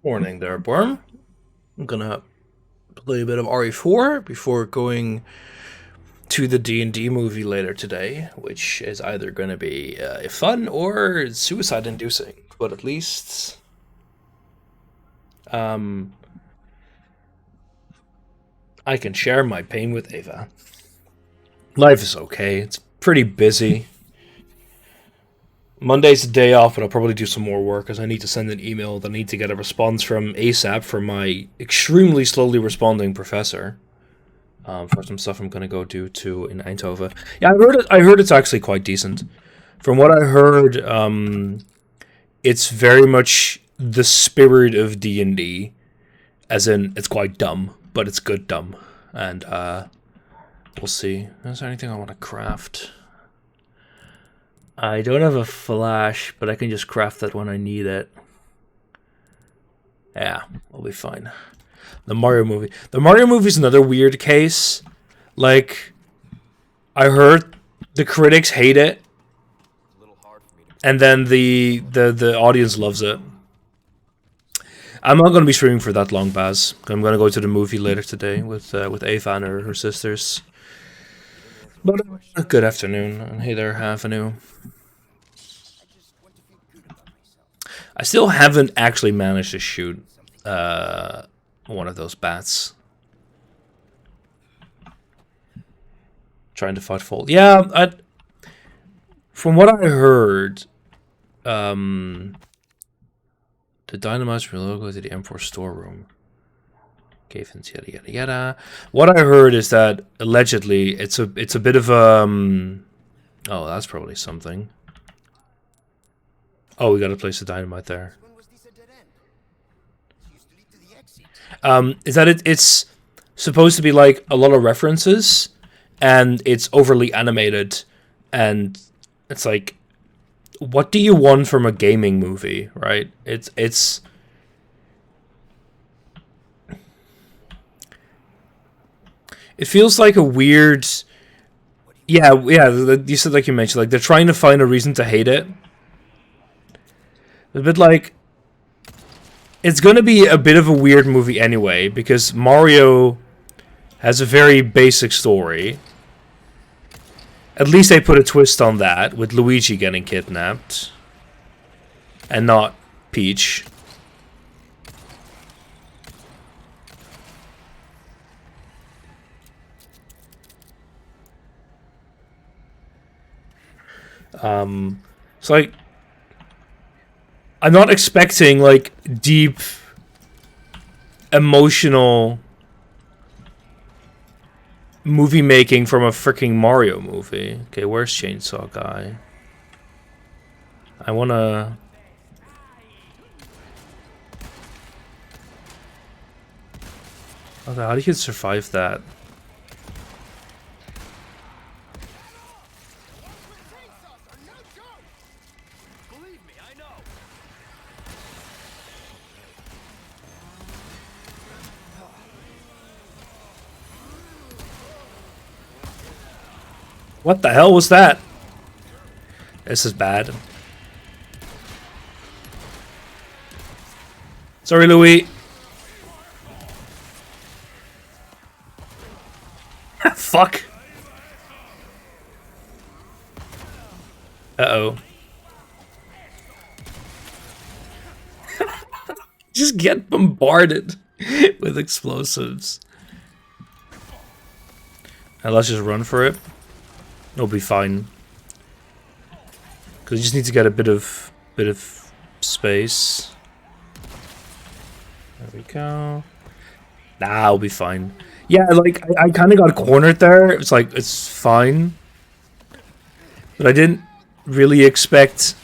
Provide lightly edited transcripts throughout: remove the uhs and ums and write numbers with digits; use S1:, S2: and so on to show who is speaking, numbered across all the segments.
S1: Morning there, Borm. I'm gonna play a bit of RE4 before going to the D&D movie later today, which is either gonna be fun or suicide-inducing. But at least, um, I can share my pain with Ava. Life is okay. It's pretty busy. Monday's the day off, but I'll probably do some more work as I need to send an email that I need to get a response from ASAP from my extremely slowly responding professor. For some stuff I'm gonna go do too in Eindhoven. Yeah, I heard it. I heard it's actually quite decent. From what I heard, it's very much the spirit of D&D, as in it's quite dumb, but it's good dumb. And we'll see. Is there anything I want to craft? I don't have a flash, but I can just craft that when I need it. Yeah, we'll be fine. The Mario movie. The Mario movie is another weird case. Like, I heard the critics hate it, and then the audience loves it. I'm not going to be streaming for that long, Baz. I'm going to go to the movie later today with Ava and her sisters. But good afternoon, and hey there, Havenu. I still haven't actually managed to shoot one of those bats. Trying to fight Fold. Yeah, from what I heard, the dynamites will go to the M4 storeroom. Cave-ins, yada yada yada. What I heard is that allegedly it's a bit of oh, that's probably something. Oh, we gotta place the dynamite there. Is that it's supposed to be like a lot of references, and it's overly animated, and it's like, what do you want from a gaming movie, right? It feels like a weird, yeah. You said, like you mentioned, like they're trying to find a reason to hate it. A bit like, it's going to be a bit of a weird movie anyway, because Mario has a very basic story. At least they put a twist on that, with Luigi getting kidnapped. And not Peach. It's like, I'm not expecting, like, deep, emotional movie making from a freaking Mario movie. Okay, where's Chainsaw Guy? I wanna... Okay, how do you survive that? What the hell was that? This is bad. Sorry, Louis. Fuck. Uh-oh. Just get bombarded with explosives. And let's just run for it. It'll be fine. Because you just need to get a bit of space. There we go. Nah, I'll be fine. Yeah, like, I kind of got cornered there. It's like, it's fine. But I didn't really expect...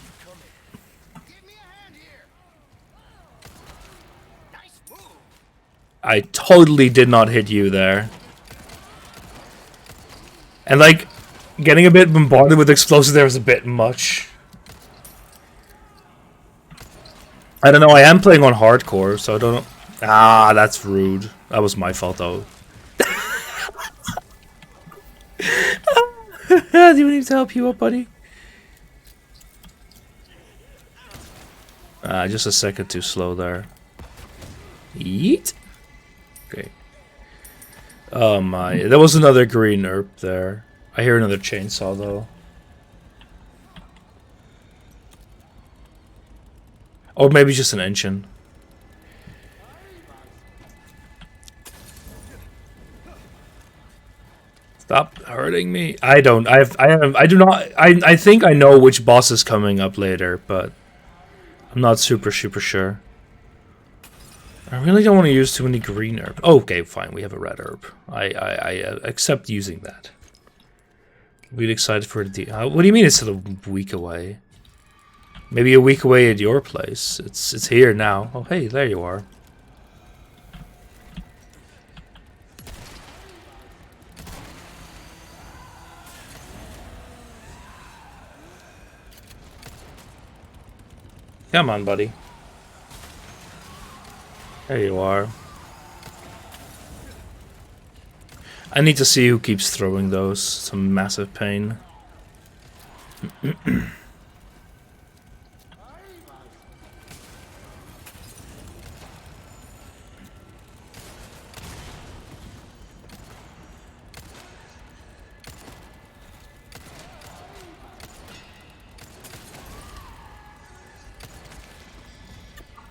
S1: I totally did not hit you there. And, like, getting a bit bombarded with explosives there was a bit much. I don't know, I am playing on hardcore, so I don't know. Ah, that's rude. That was my fault, though. Do you need to help you up, buddy? Just a second too slow there. Yeet. Okay. Oh my, there was another green herb there. I hear another chainsaw though. Or maybe just an engine. Stop hurting me. I do not, I think I know which boss is coming up later, but I'm not super sure. I really don't want to use too many green herb. Oh, okay, fine, we have a red herb. I accept using that. Really excited for the... what do you mean it's a week away? Maybe a week away at your place. It's here now. Oh, hey, there you are. Come on, buddy. There you are. I need to see who keeps throwing those. Some massive pain.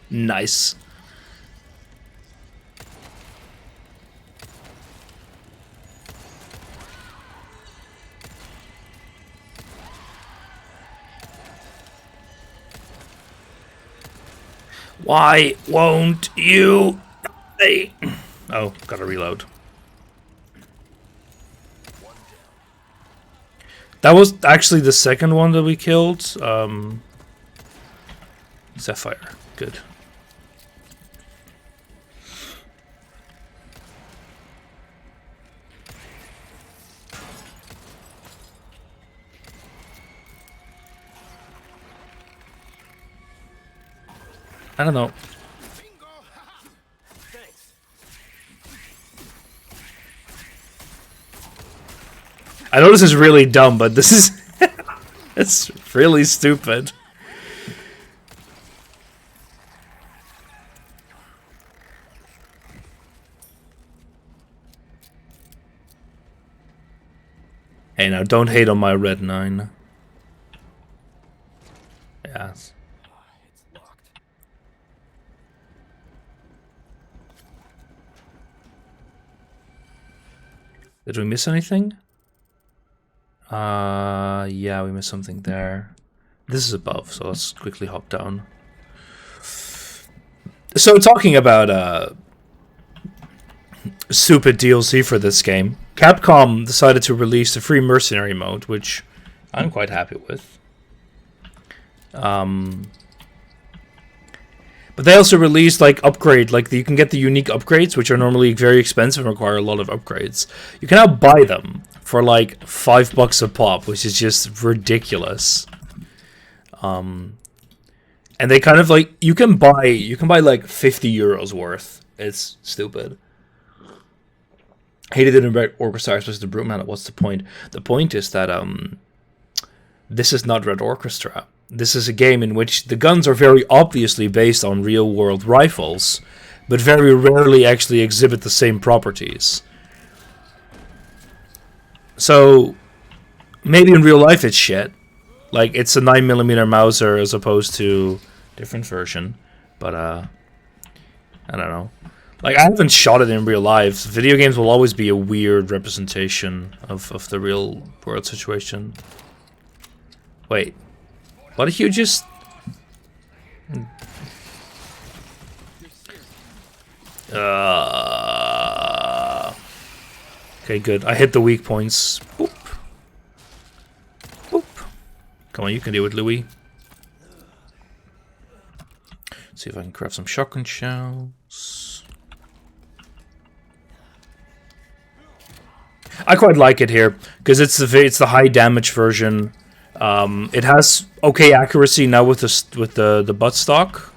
S1: Nice. Why won't you? Hey. Oh, gotta reload. That was actually the second one that we killed. Sapphire. Good. I don't know. I know this is really dumb, but this is... it's really stupid. Hey, now don't hate on my red 9. Yes. Did we miss anything? Yeah, we missed something there. This is above, so let's quickly hop down. So talking about stupid DLC for this game, Capcom decided to release the free mercenary mode, which I'm quite happy with. But they also released like you can get the unique upgrades, which are normally very expensive and require a lot of upgrades. You can now buy them for like $5 a pop, which is just ridiculous. And they kind of like you can buy like 50 euros worth. It's stupid. Hated it in Red Orchestra, especially the Brute Man. What's the point? The point is that this is not Red Orchestra. This is a game in which the guns are very obviously based on real-world rifles, but very rarely actually exhibit the same properties. So, maybe in real life it's shit. Like, it's a 9mm Mauser as opposed to a different version. But, I don't know. Like, I haven't shot it in real life. Video games will always be a weird representation of the real-world situation. Wait. What did you just... Okay, good. I hit the weak points. Boop. Boop. Come on, you can do it, Louis. See if I can craft some shotgun shells. I quite like it here because it's the high damage version. It has okay accuracy now with the buttstock,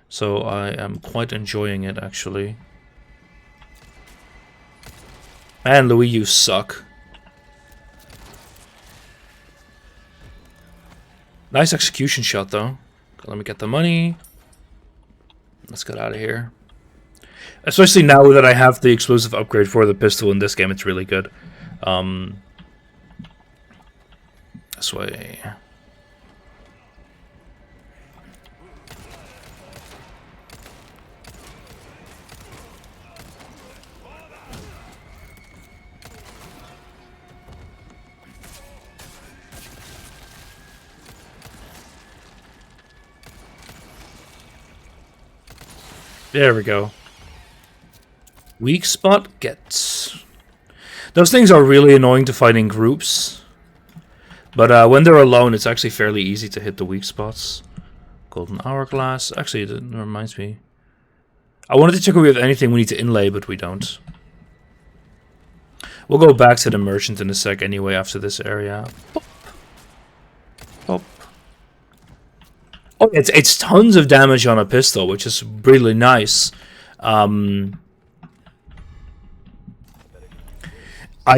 S1: so I am quite enjoying it actually. Man, Louis, you suck. Nice execution shot though. Let me get the money. Let's get out of here. Especially now that I have the explosive upgrade for the pistol in this game, it's really good. This way. There we go. Weak spot gets. Those things are really annoying to fight in groups. But when they're alone, it's actually fairly easy to hit the weak spots. Golden hourglass. Actually, that reminds me. I wanted to check if we have anything we need to inlay, but we don't. We'll go back to the merchant in a sec anyway after this area. Pop. Pop. Oh, it's tons of damage on a pistol, which is really nice. I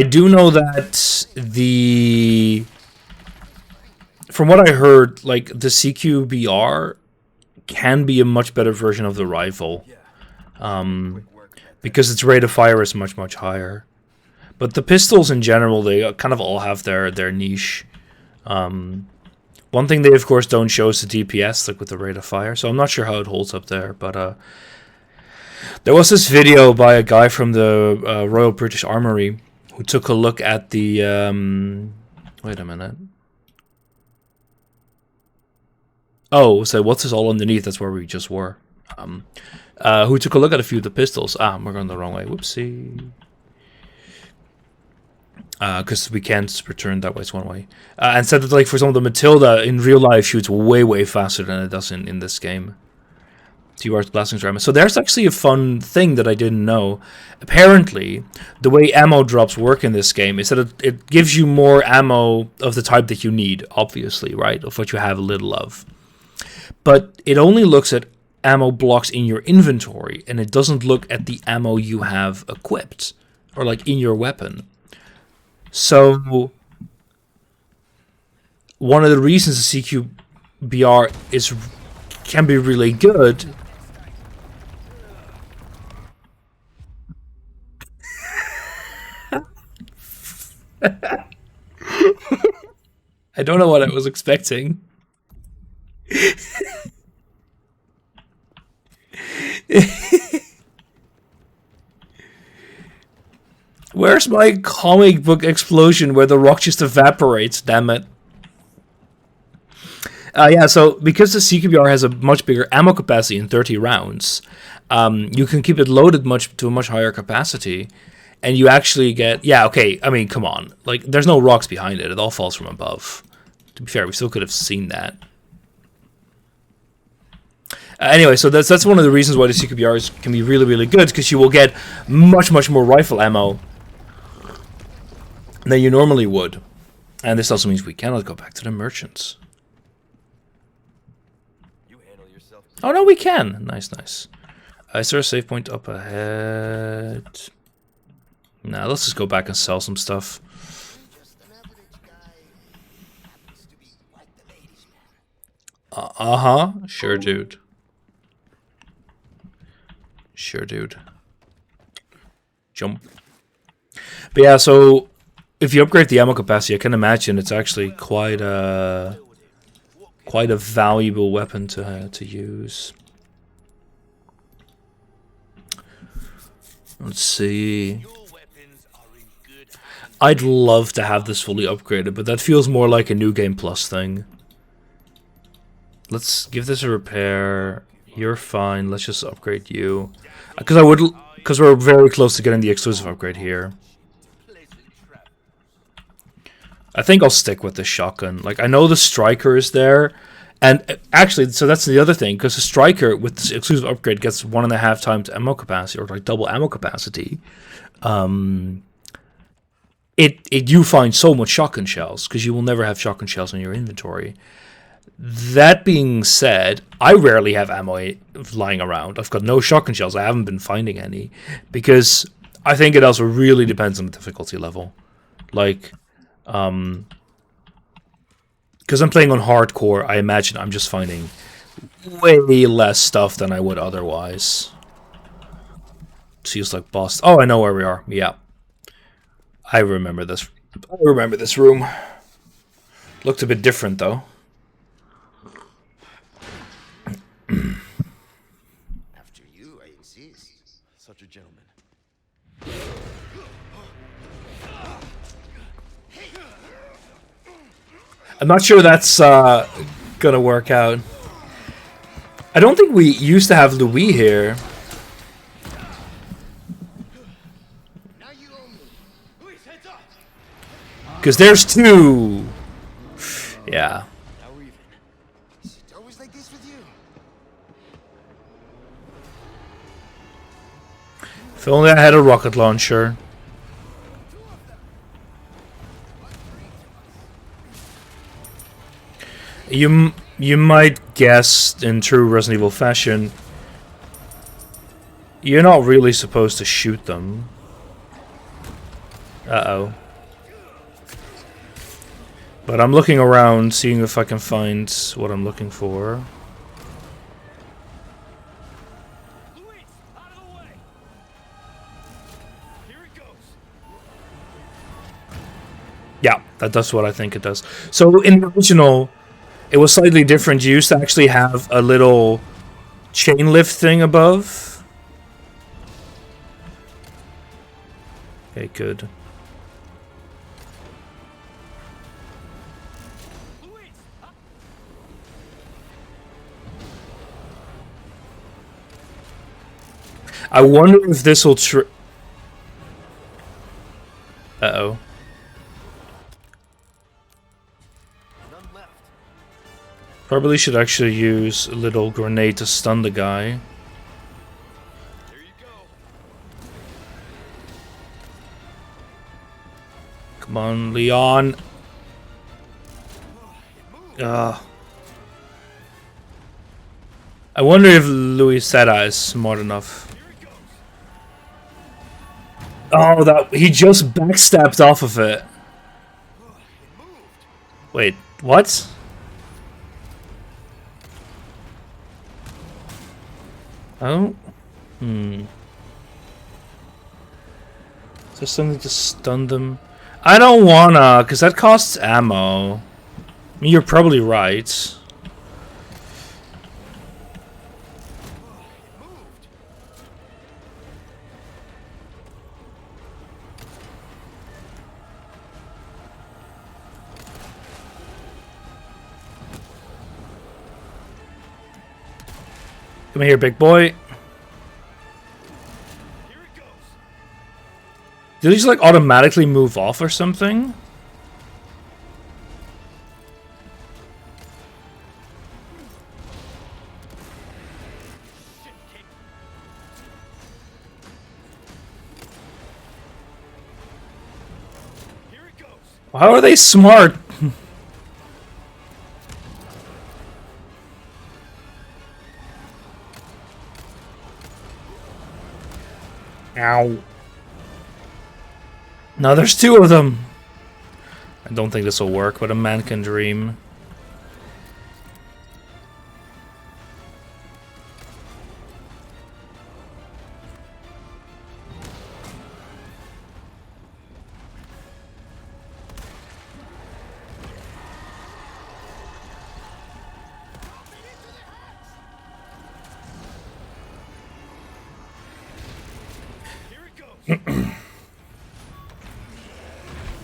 S1: do know that from what I heard, like the CQBR can be a much better version of the rifle, because its rate of fire is much higher. But the pistols in general, they kind of all have their niche. One thing they of course don't show is the DPS, like with the rate of fire. So I'm not sure how it holds up there, but there was this video by a guy from the Royal British Armoury who took a look at the wait a minute. Oh, so what's this all underneath? That's where we just were. Who took a look at a few of the pistols. We're going the wrong way. Whoopsie. Because we can't return that way, it's one way. And said that, like, for example, the Matilda in real life shoots way faster than it does in this game. 2 hours blasting through ammo. So there's actually a fun thing that I didn't know. Apparently, the way ammo drops work in this game is that it gives you more ammo of the type that you need, obviously, right? Of what you have a little of. But it only looks at ammo blocks in your inventory, and it doesn't look at the ammo you have equipped, or like in your weapon. So, one of the reasons the CQBR can be really good. I don't know what I was expecting. Where's my comic book explosion where the rock just evaporates? Damn it. Yeah, so because the CQBR has a much bigger ammo capacity in 30 rounds, you can keep it loaded to a much higher capacity, and you actually get... Yeah, okay, I mean, come on. Like, there's no rocks behind it. It all falls from above. To be fair, we still could have seen that. Anyway, so that's one of the reasons why the CQBRs can be really good, because you will get much more rifle ammo than you normally would. And this also means we cannot go back to the merchants. Oh no, we can. Nice. Is there a save point up ahead? Nah, let's just go back and sell some stuff. Sure, dude. Jump. But yeah, so if you upgrade the ammo capacity, I can imagine it's actually quite a valuable weapon to use. Let's see. I'd love to have this fully upgraded, but that feels more like a New Game Plus thing. Let's give this a repair. You're fine. Let's just upgrade you. Because we're very close to getting the exclusive upgrade here. I think I'll stick with the shotgun. Like, I know the striker is there, and actually, so that's the other thing, because the striker with the exclusive upgrade gets 1.5 times ammo capacity, or like double ammo capacity. You find so much shotgun shells, because you will never have shotgun shells in your inventory. That being said, I rarely have ammo lying around. I've got no shotgun shells. I haven't been finding any, because I think it also really depends on the difficulty level. Like, because I'm playing on hardcore, I imagine I'm just finding way less stuff than I would otherwise. Seems like boss. Oh, I know where we are. Yeah. I remember this. I remember this room. Looked a bit different, though.
S2: After you, I insist.
S3: Such a gentleman.
S1: I'm not sure that's gonna work out. I don't think we used to have Louis here. Because there's two. Yeah.
S3: Now we're even.
S2: Is it always like this with you?
S1: If only I had a rocket launcher. You might guess in true Resident Evil fashion, you're not really supposed to shoot them. Uh-oh. But I'm looking around, seeing if I can find what I'm looking for.
S3: Luis, out of the way. Here it goes.
S1: Yeah, that's what I think it does. So in the original, it was slightly different. You used to actually have a little chain lift thing above. Okay, good. I wonder if this will Uh-oh.
S3: None left.
S1: Probably should actually use a little grenade to stun the guy.
S3: There you go.
S1: Come on, Leon. I wonder if Louis Seda is smart enough. Oh, that he just backstepped off of it. Wait, what? Oh? Is there something to stun them? I don't wanna, because that costs ammo. I mean, you're probably right. Come here, big boy.
S3: Here it goes.
S1: Did he just like automatically move off or something?
S3: Here it goes.
S1: How are they smart? Ow. Now there's two of them. I don't think this will work, but a man can dream.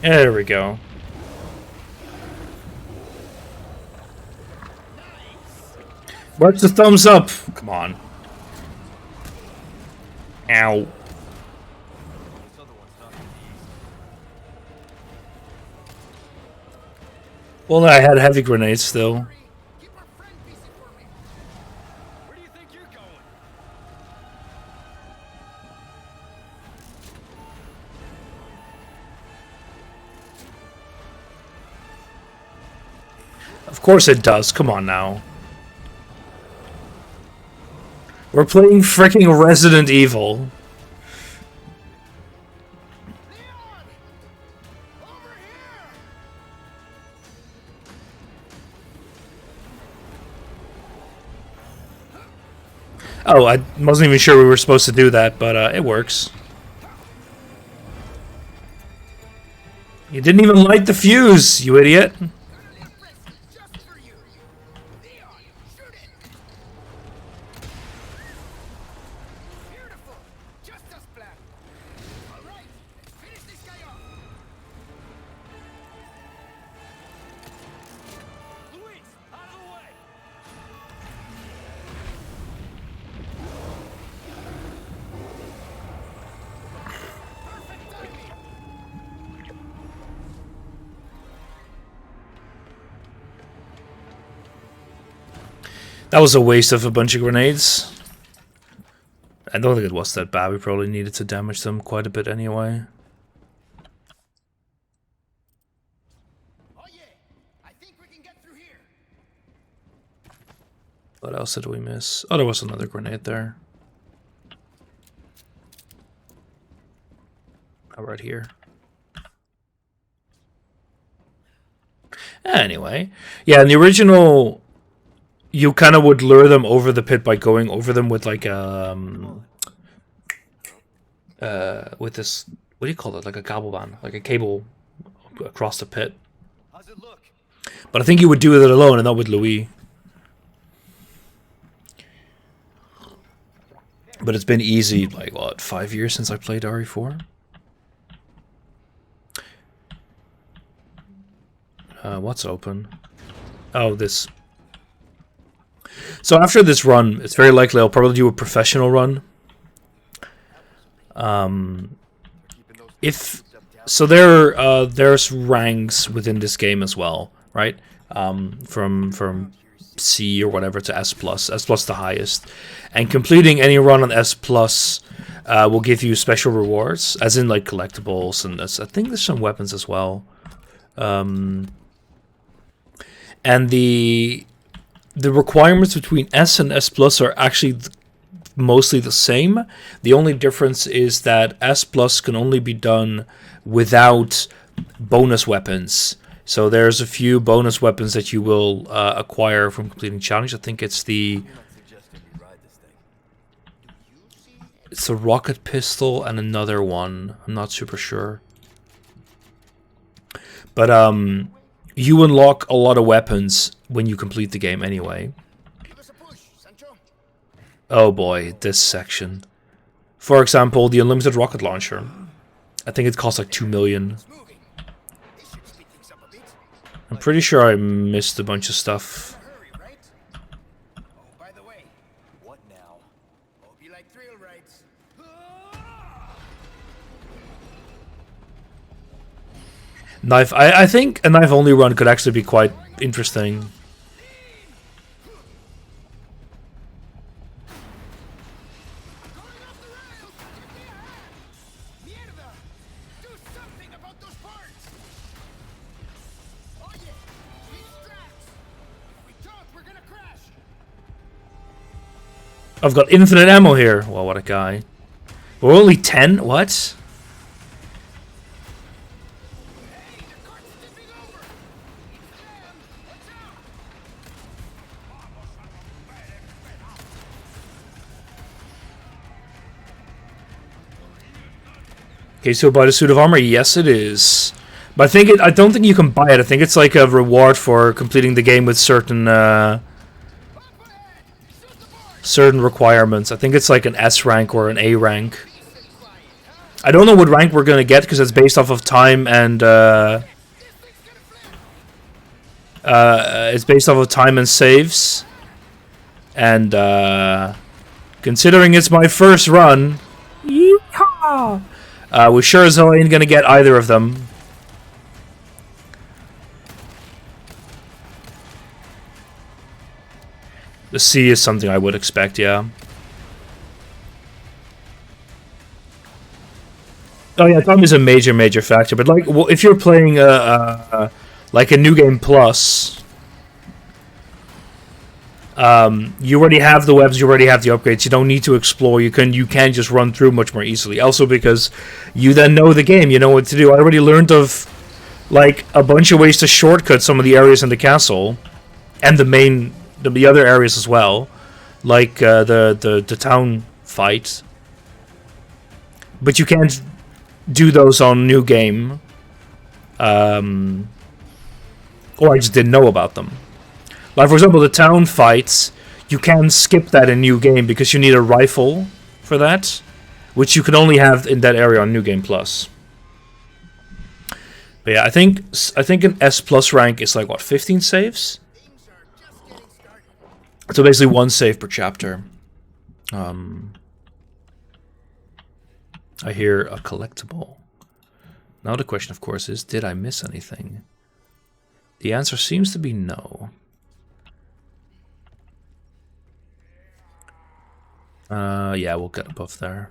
S1: There we go. Where's the thumbs up? Come on. Ow.
S3: This other one's not gonna be easy.
S1: Well, I had heavy grenades still.
S2: Keep our friend busy for me.
S3: Where do you think you're going?
S1: Of course it does. Come on now. We're playing freaking Resident Evil.
S2: Leon! Over here!
S1: Oh, I wasn't even sure we were supposed to do that, but it works. You didn't even light the fuse, you idiot.
S2: Just for you. Leon, shoot it. Beautiful. Just as planned. All right, let's finish this guy off.
S3: Luis, out of the way!
S2: Perfect timing.
S1: That was a waste of a bunch of grenades. I don't think it was that bad. We probably needed to damage them quite a bit anyway.
S2: Oh yeah, I think we can get through here.
S1: What else did we miss? Oh, there was another grenade there. Oh, right here. Anyway, yeah, in the original, you kind of would lure them over the pit by going over them with like with this, what do you call it? Like a cable band, like a cable across the pit.
S3: How's it look?
S1: But I think you would do it alone and not with Louis. But it's been easy, like what, 5 years since I played RE4? What's open? Oh, this. So after this run, it's very likely I'll probably do a professional run. If so, there's ranks within this game as well, right? From C or whatever to S plus the highest, and completing any run on S plus will give you special rewards, as in like collectibles, and I think there's some weapons as well. And the requirements between S and S plus are actually mostly the same. The only difference is that S plus can only be done without bonus weapons. So there's a few bonus weapons that you will acquire from completing challenge. I think it's the rocket pistol and another one. I'm not super sure. But you unlock a lot of weapons when you complete the game anyway.
S2: Give us a push, Sancho.
S1: Oh boy, this section. For example, the unlimited rocket launcher. I think it costs like 2 million.
S2: It's moving. This should speed things up a bit.
S1: I'm pretty sure I missed a bunch of stuff.
S2: Hurry, right? Oh, by the way,
S3: What now?
S2: hope you like thrill rides.
S1: Knife. I think a knife only run could actually be quite interesting.
S2: Going off the rails! Give me a hand! Mierda! Do something about those parts! Oh yeah! These straps! If we don't, we're gonna crash!
S1: I've got infinite ammo here. Well, what a guy. We're only 10? What?
S2: Hey, the cart's tipping over! It's them! Watch out!
S1: Okay, so buy the suit of armor? Yes, it is. But I don't think you can buy it. I think it's like a reward for completing the game with certain certain requirements. I think it's like an S rank or an A rank. I don't know what rank we're gonna get because it's based off of time and it's based off of time and saves. And considering it's my first run, yeehaw! We sure as hell ain't gonna get either of them. The C is something I would expect, yeah. Oh yeah, time is a major factor. But like, well, if you're playing like a new game plus, you already have the webs, you already have the upgrades. You don't need to explore. You can just run through much more easily. Also because you then know the game, you know what to do. I already learned of like a bunch of ways to shortcut some of the areas in the castle, and the other areas as well. like the town fight. But you can't do those on New Game. Or I just didn't know about them. Like, for example, the town fights, you can skip that in New Game because you need a rifle for that, which you can only have in that area on New Game Plus. But yeah, I think an S plus rank is like, what, 15 saves?
S2: Things are just getting started.
S1: So basically one save per chapter. I hear a collectible. Now the question, of course, is, did I miss anything? The answer seems to be no. Yeah, we'll get above there.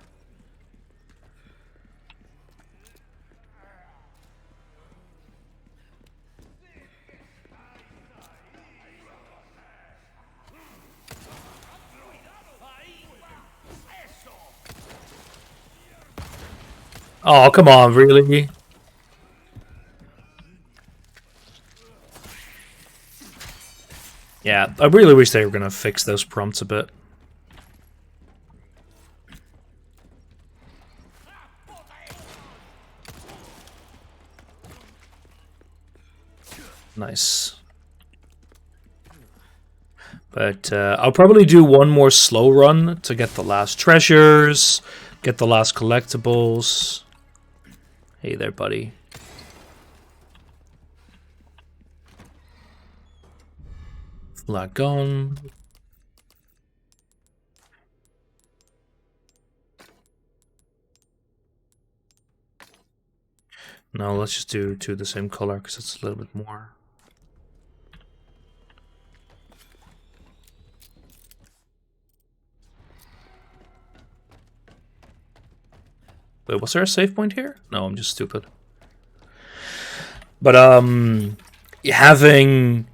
S1: Oh, come on, really? Yeah, I really wish they were gonna fix those prompts a bit. Nice. But I'll probably do one more slow run to get the last treasures, get the last collectibles. Hey there, buddy. Flag gone. No, let's just do two the same color because it's a little bit more. Wait, was there a save point here? No, I'm just stupid. But having,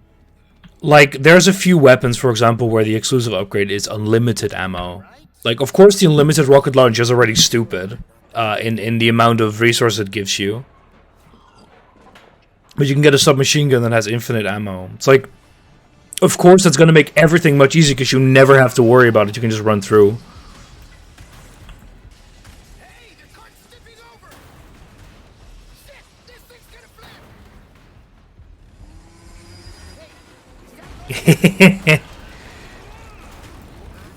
S1: like, there's a few weapons, for example, where the exclusive upgrade is unlimited ammo. Like, of course, the unlimited rocket launcher is already stupid in the amount of resource it gives you. But you can get a submachine gun that has infinite ammo. It's like, of course, that's going to make everything much easier because you never have to worry about it. You can just run through.
S2: Hey, the cart's tipping over. Shit, this thing's gonna flip. Hey,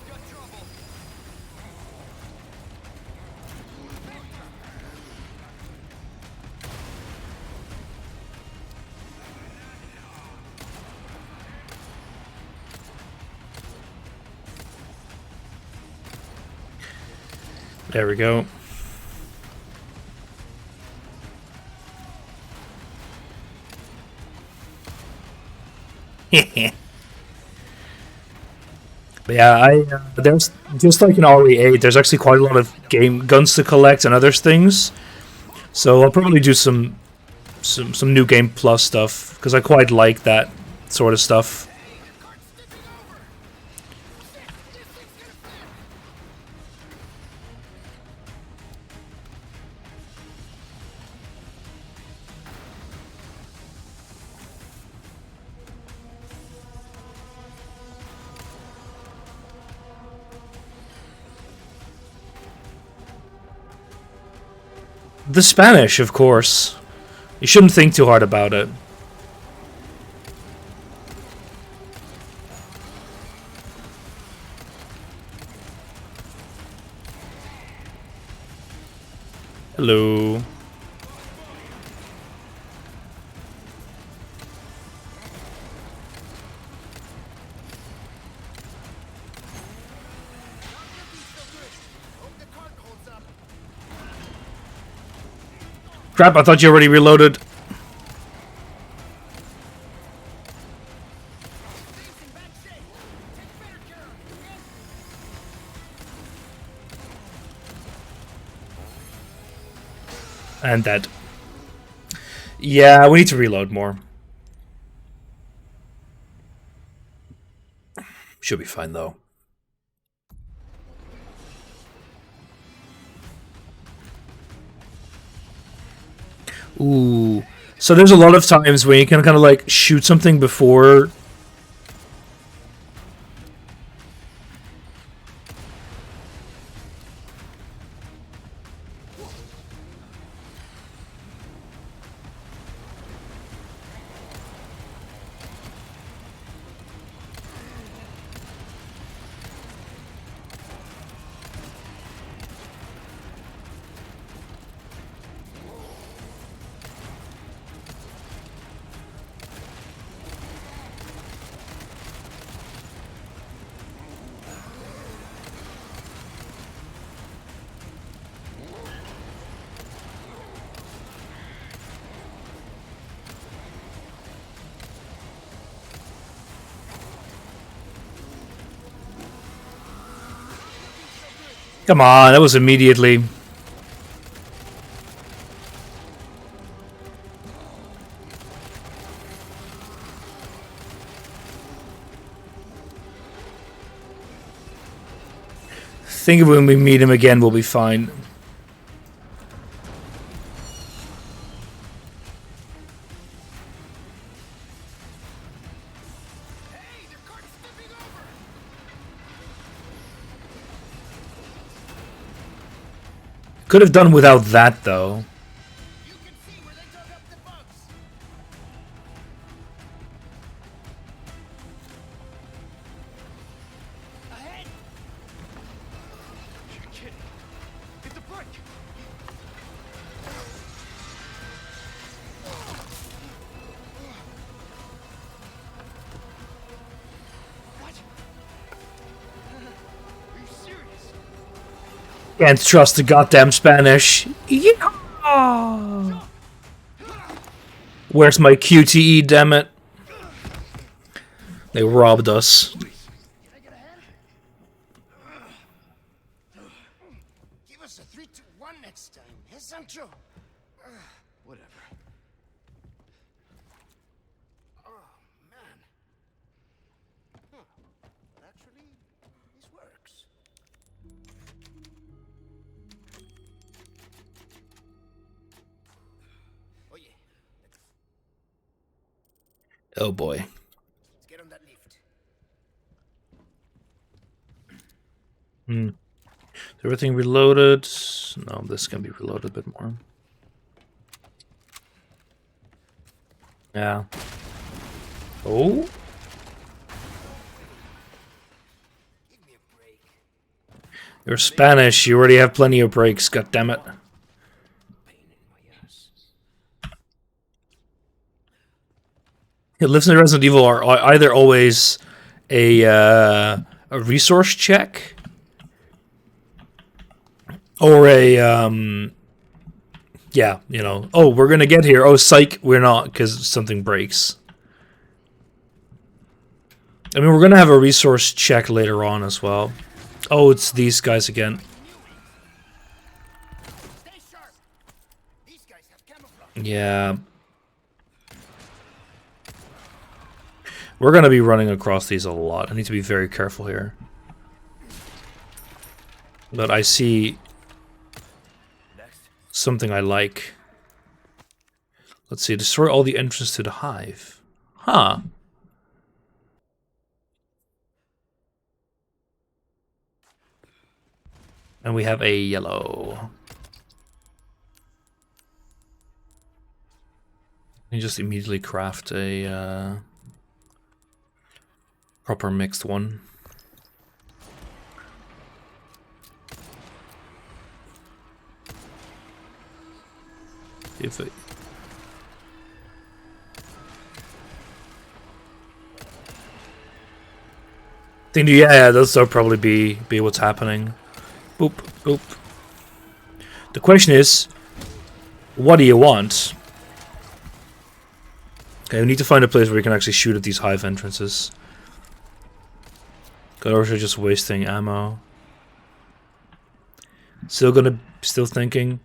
S2: got trouble.
S1: There we go. But yeah, there's just like in RE8, there's actually quite a lot of game guns to collect and other things. So I'll probably do some new game plus stuff because I quite like that sort of stuff. The Spanish, of course. You shouldn't think too hard about it. Hello.
S2: Hope the cart holds up.
S1: Crap, I thought you already reloaded.
S2: Things in bad shape. Take better care of it, okay?
S1: And dead. Yeah, we need to reload more. Should be fine, though. Ooh. So there's a lot of times where you can kind of like shoot something before Come on, that was immediately. Think of when we meet him again, we'll be fine.
S2: Hey, the cart's tipping over.
S1: Could have done without that, though.
S2: You can see where they dug up the bugs. Ahead.
S3: You're kidding. Hit the brake. What? Are you serious?
S1: Can't trust the goddamn Spanish. Yeah. Where's my QTE, damn it? They robbed us.
S2: Can I get a hand? Give us a 3-2-1 next time, eh, Sancho?
S3: Whatever.
S2: Oh, man. Actually, this works. Oh, yeah.
S1: Oh boy.
S2: Let's get on that lift.
S1: Is everything reloaded? No, this can be reloaded a bit more. Yeah. Oh?
S2: Give me a break.
S1: You're Spanish. You already have plenty of breaks, goddammit.
S2: Pain in my ass.
S1: Yeah, lives in Resident Evil are either always a resource check or a yeah, you know, oh, we're gonna get here. Oh, psych, we're not because something breaks. I mean, we're gonna have a resource check later on as well. Oh, it's these guys again.
S2: Stay sharp. These guys have camouflage.
S1: Yeah. We're gonna be running across these a lot. I need to be very careful here. But I see
S3: Next.
S1: something I like. Let's see, destroy all the entrances to the hive. Huh. And we have a yellow. You just immediately craft a proper mixed one. If it think, yeah, that'll probably be what's happening. Boop, boop. The question is, what do you want? Okay, we need to find a place where we can actually shoot at these hive entrances. Or are just wasting ammo. Still thinking.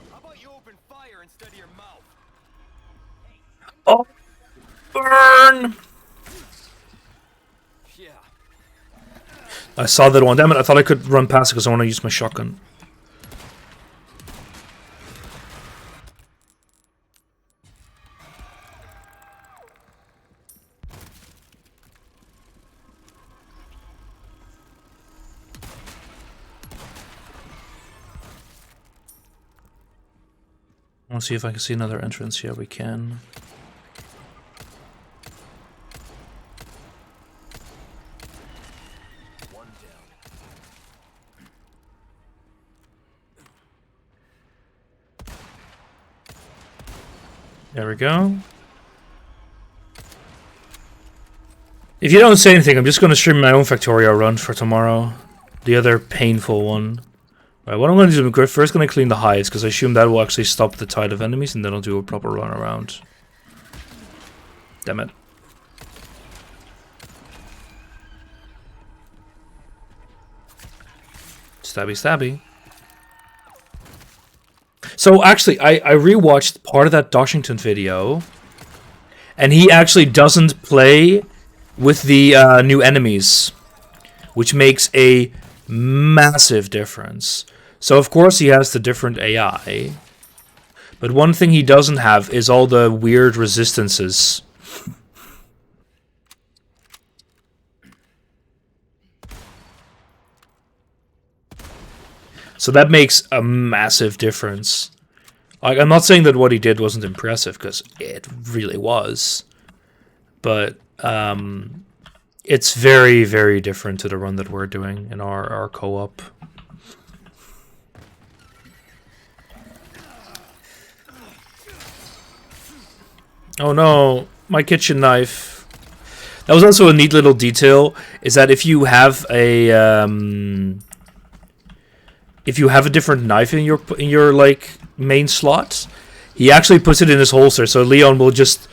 S3: How about you open fire instead of your mouth?
S1: Oh, burn!
S3: Yeah.
S1: I saw that one. Damn it! I thought I could run past it because I want to use my shotgun. Let's see if I can see another entrance. Yeah, we can.
S3: One down.
S1: There we go. If you don't say anything, I'm just going to stream my own Factorio run for tomorrow. The other painful one. Right, what I'm going to do is I'm first going to clean the hives, because I assume that will actually stop the tide of enemies, and then I'll do a proper run around. Damn it. Stabby, stabby. So actually, I rewatched part of that Doshington video, and he actually doesn't play with the new enemies, which makes a massive difference. So of course he has the different AI, but one thing he doesn't have is all the weird resistances. So that makes a massive difference. Like, I'm not saying that what he did wasn't impressive, because it really was. But it's very, very different to the run that we're doing in our co-op. Oh no, my kitchen knife. That was also a neat little detail, is that if you have a different knife in your like main slot, he actually puts it in his holster. So Leon will just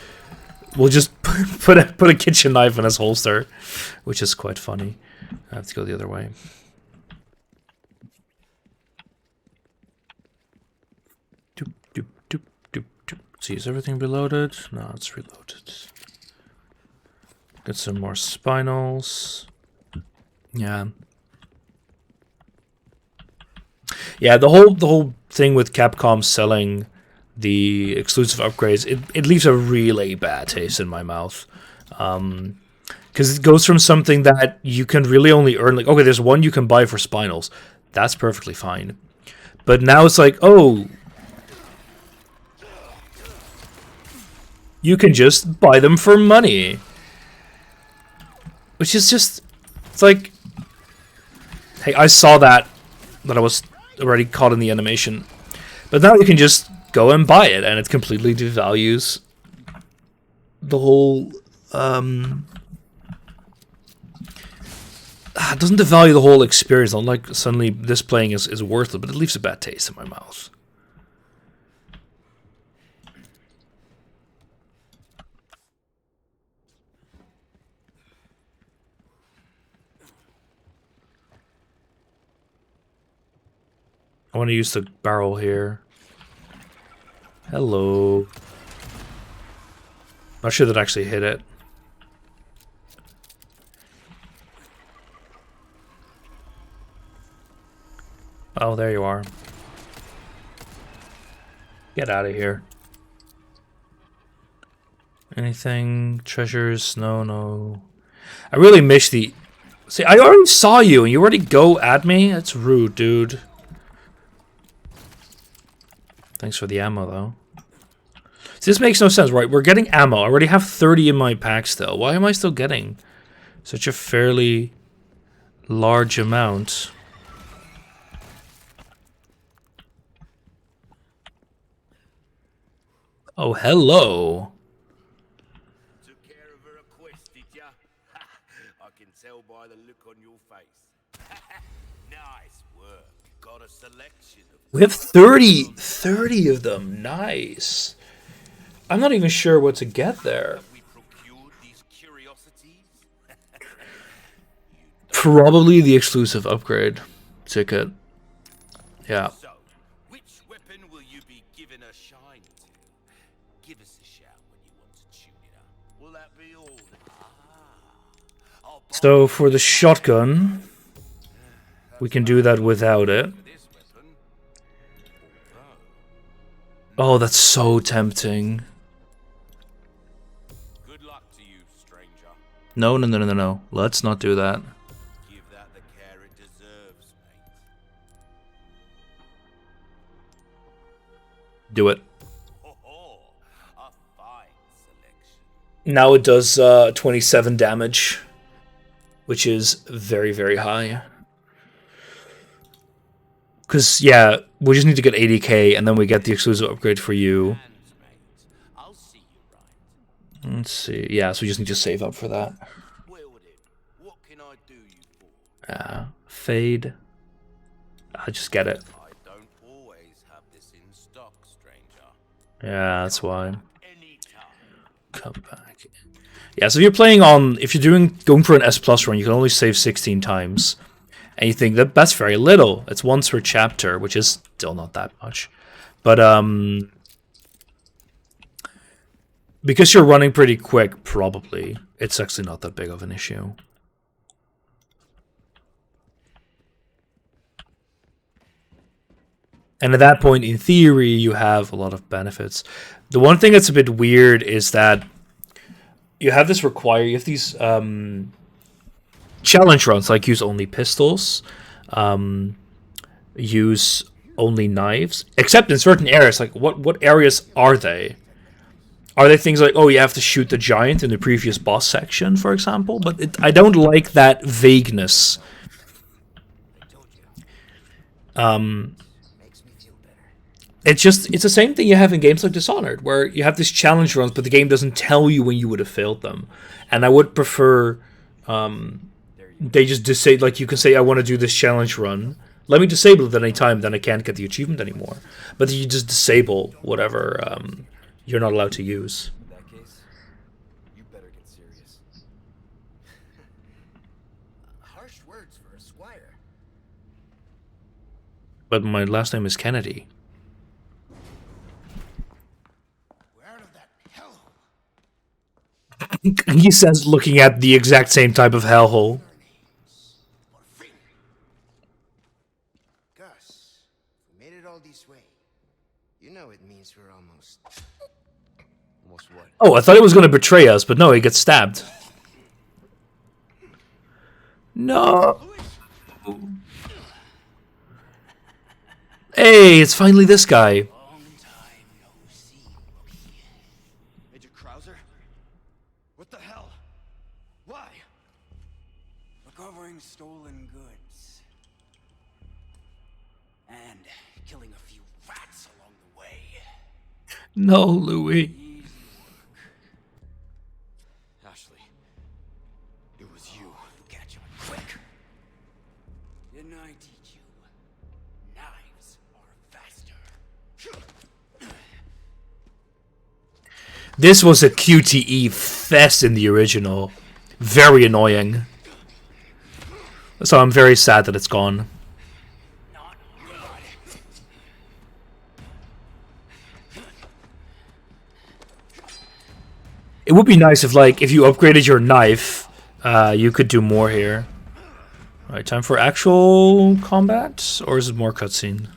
S1: put a kitchen knife in his holster, which is quite funny. I have to go the other way. Doop, doop, doop, doop, doop. See, is everything reloaded? No, it's reloaded. Get some more spinals. Yeah. Yeah, the whole thing with Capcom selling the exclusive upgrades, it leaves a really bad taste in my mouth. Because it goes from something that you can really only earn, like, okay, there's one you can buy for spinals. That's perfectly fine. But now it's like, oh, you can just buy them for money. Which is just, it's like, hey, I saw that I was already caught in the animation. But now you can just go and buy it, and it completely devalues the whole, it doesn't devalue the whole experience. Not like suddenly this playing is worth it, but it leaves a bad taste in my mouth. I want to use the barrel here. Hello. Not sure that actually hit it. Oh, there you are. Get out of here. Anything? Treasures? No. I really miss the... See, I already saw you and you already go at me? That's rude, dude. Thanks for the ammo, though. See, this makes no sense, right? We're getting ammo. I already have 30 in my pack still. Why am I still getting such a fairly large amount? Oh, hello.
S2: Took care of a request, did ya? I can tell by the look on your face. Nice work. Got a selection of...
S1: We have 30 of them. Nice. I'm not even sure what to get there.
S2: Have we procured these curiosities?
S1: Probably the exclusive upgrade ticket. Yeah.
S2: So, which weapon will you be given a shine to? Give us a shout when you want to tune it up. Will that be all? I'll buy
S1: So for the shotgun, we can do that without it.
S2: this weapon.
S1: Oh, that's so tempting.
S2: Good luck to you, stranger.
S1: No. Let's not do that.
S2: Give that the care it deserves, mate.
S1: Do it.
S2: Ho, a fine selection.
S1: Now it does 27 damage, which is very, very high. Because, yeah, we just need to get 80k, and then we get the exclusive upgrade for you.
S2: Hands, mate. I'll see you right.
S1: Let's see. Yeah, so we just need to save up for that.
S2: Well then, what can I do you for?
S1: Fade. I'll just get it.
S2: I don't always have this in stock, stranger.
S1: Yeah, that's why.
S2: Anytime.
S1: Come back. Yeah, so if you're playing on... If you're going for an S plus run, you can only save 16 times. And you think that's very little. It's once per chapter, which is still not that much. But because you're running pretty quick, probably it's actually not that big of an issue. And at that point, in theory, you have a lot of benefits. The one thing that's a bit weird is that you have these challenge runs, like use only pistols, use only knives, except in certain areas. Like, what areas are they? Are they things like, oh, you have to shoot the giant in the previous boss section, for example? But I don't like that vagueness. It's the same thing you have in games like Dishonored, where you have these challenge runs, but the game doesn't tell you when you would have failed them. And I would prefer they just disable, like, you can say, I want to do this challenge run. Let me disable it at any time, then I can't get the achievement anymore. But you just disable whatever you're not allowed to use.
S3: In that case, you better get serious.
S2: Harsh words for a squire.
S1: But my last name is Kennedy.
S2: We're out of that hellhole.
S1: He says, looking at the exact same type of hellhole.
S2: Por fin. Gus, we made it all this way. You know it means we're almost.
S3: Almost what?
S1: Oh, I thought he was going to betray us, but no, he gets stabbed. No. Hey, it's finally this guy.
S2: Long time no see, Rookie.
S3: Major Krauser? What the hell? Why?
S2: Recovering stolen goods. And killing a few rats along the way.
S1: No, Louis.
S3: Ashley, it was you.
S2: Catch on quick. Didn't I teach you? Knives are faster.
S1: This was a QTE fest in the original. Very annoying. So I'm very sad that it's gone.
S2: Not good.
S1: It would be nice if, like, if you upgraded your knife, you could do more here. Alright, time for actual combat? Or is it more cutscene?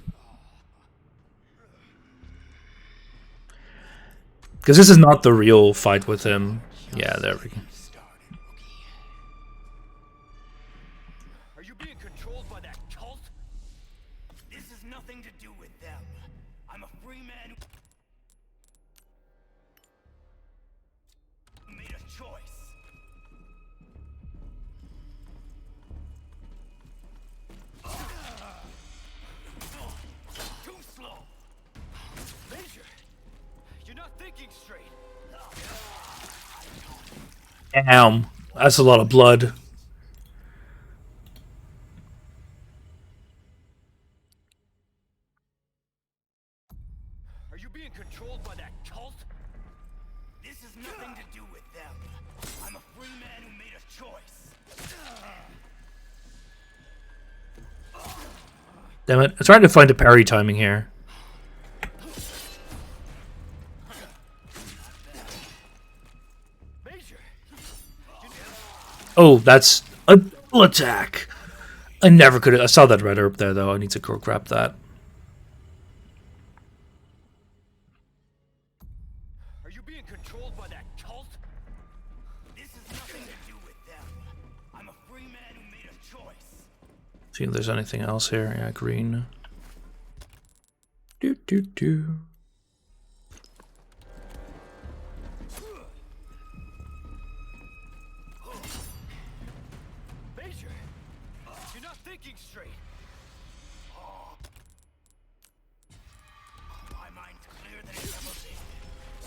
S1: Because this is not the real fight with him. Yeah, there we go.
S2: Started, Rookie.
S3: Are you being controlled by that cult?
S2: This has nothing to do with them. I'm a free man who made a choice. Too slow.
S3: Major, you're not thinking straight.
S1: Damn. That's a lot of blood.
S3: Are you being controlled by that cult?
S2: This has nothing to do with them. I'm a free man who made a choice.
S1: Damn it. I'm trying to find a parry timing here.
S3: Major,
S1: Oh, that's a double attack. I never could have. I saw that right up there, though. I need to go grab that.
S3: are you being controlled by that cult?
S2: This has nothing to do with them. I'm a free man who made a choice.
S1: See if there's anything else here. Yeah, green. Do do do.
S3: Major, you're not thinking straight.
S2: My mind's clearer than it's ever been.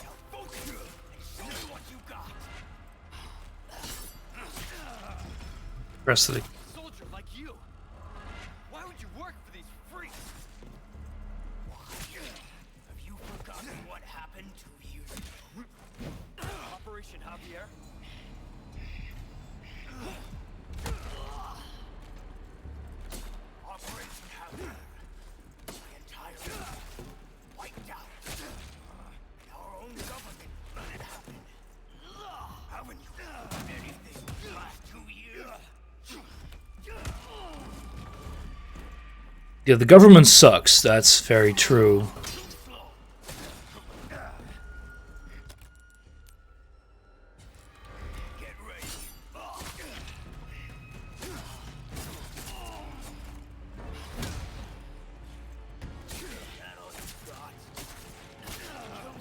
S2: Now focus and show me what you got.
S1: Rest of the.
S3: Soldier like you. Why would you work for these freaks?
S2: Have you forgotten what happened 2 years ago?
S3: Operation Javier?
S1: Yeah, the government sucks. That's very true.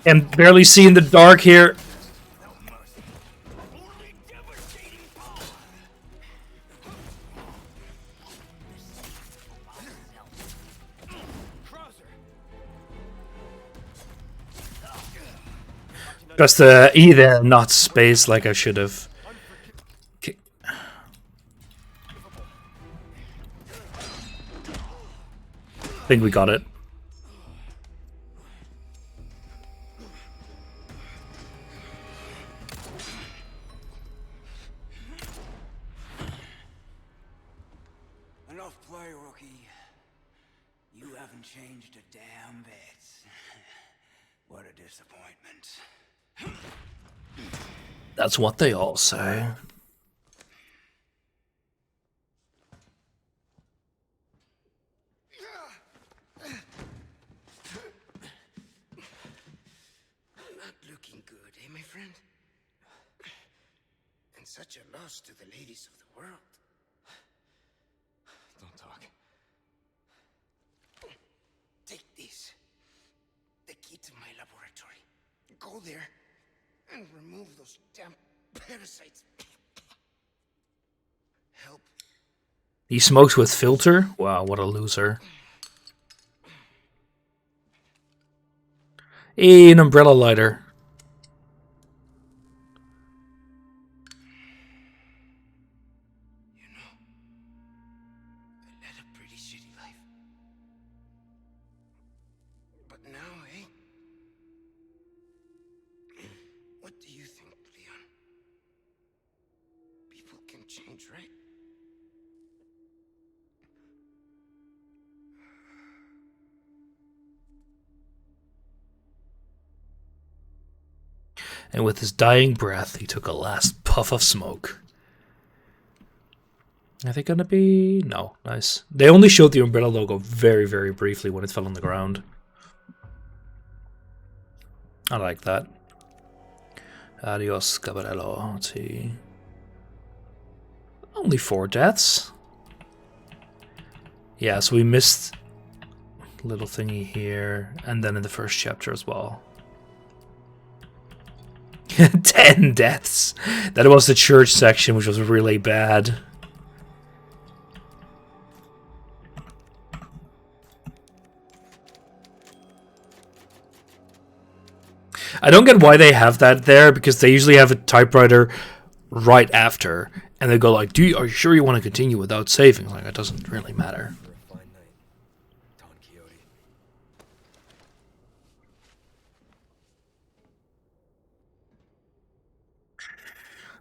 S1: And barely see in the dark here. Press the E there, not space like I should have. Okay. I think we got it.
S2: Enough play, rookie. You haven't changed a damn bit. What a disappointment.
S1: That's what they all say.
S2: Not looking good, eh, my friend? And such a loss to the ladies of the world. Don't talk. Take this. The key to my laboratory. Go there and remove those damn parasites. Help.
S1: He smokes with filter? Wow, what a loser. Hey, an umbrella lighter.
S2: You know, I led a pretty shitty life. But now, eh? What do you think, Leon? People can change, right?
S1: And with his dying breath, he took a last puff of smoke. Are they gonna be... No, nice. They only showed the umbrella logo very, very briefly when it fell on the ground. I like that. Adios, Cabarello. Let's see. Only 4 deaths. Yeah, so we missed a little thingy here, and then in the first chapter as well. 10 deaths. That was the church section, which was really bad. I don't get why they have that there, because they usually have a typewriter right after, and they go like, are you sure you want to continue without saving? Like, it doesn't really matter.
S3: For a fine night, Don Quixote.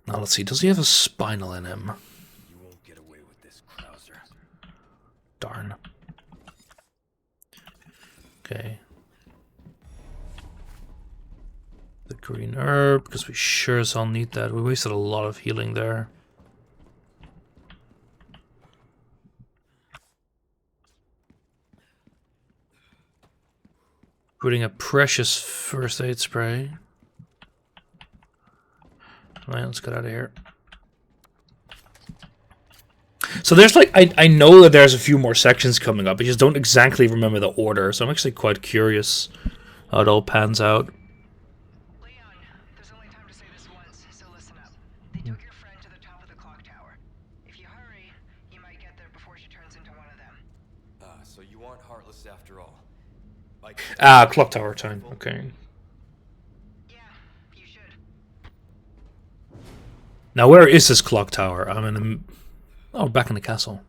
S1: Now let's see, does he have a spinal in him?
S3: You won't get away with this, Krauser.
S1: Darn. Okay. The green herb, because we sure as hell need that. We wasted a lot of healing there. Putting a precious first aid spray. Alright, let's get out of here. So there's like, I know that there's a few more sections coming up. I just don't exactly remember the order. So I'm actually quite curious how it all pans out.
S4: Leon, there's only time to say this once, so listen up. They took your friend to the top of the clock tower. If you hurry, you might get there before she turns into one of them.
S3: So you aren't heartless after all. Like,
S1: Clock tower time. Okay.
S4: Yeah, you should.
S1: Now where is this clock tower? I'm in the... Oh, back in the castle.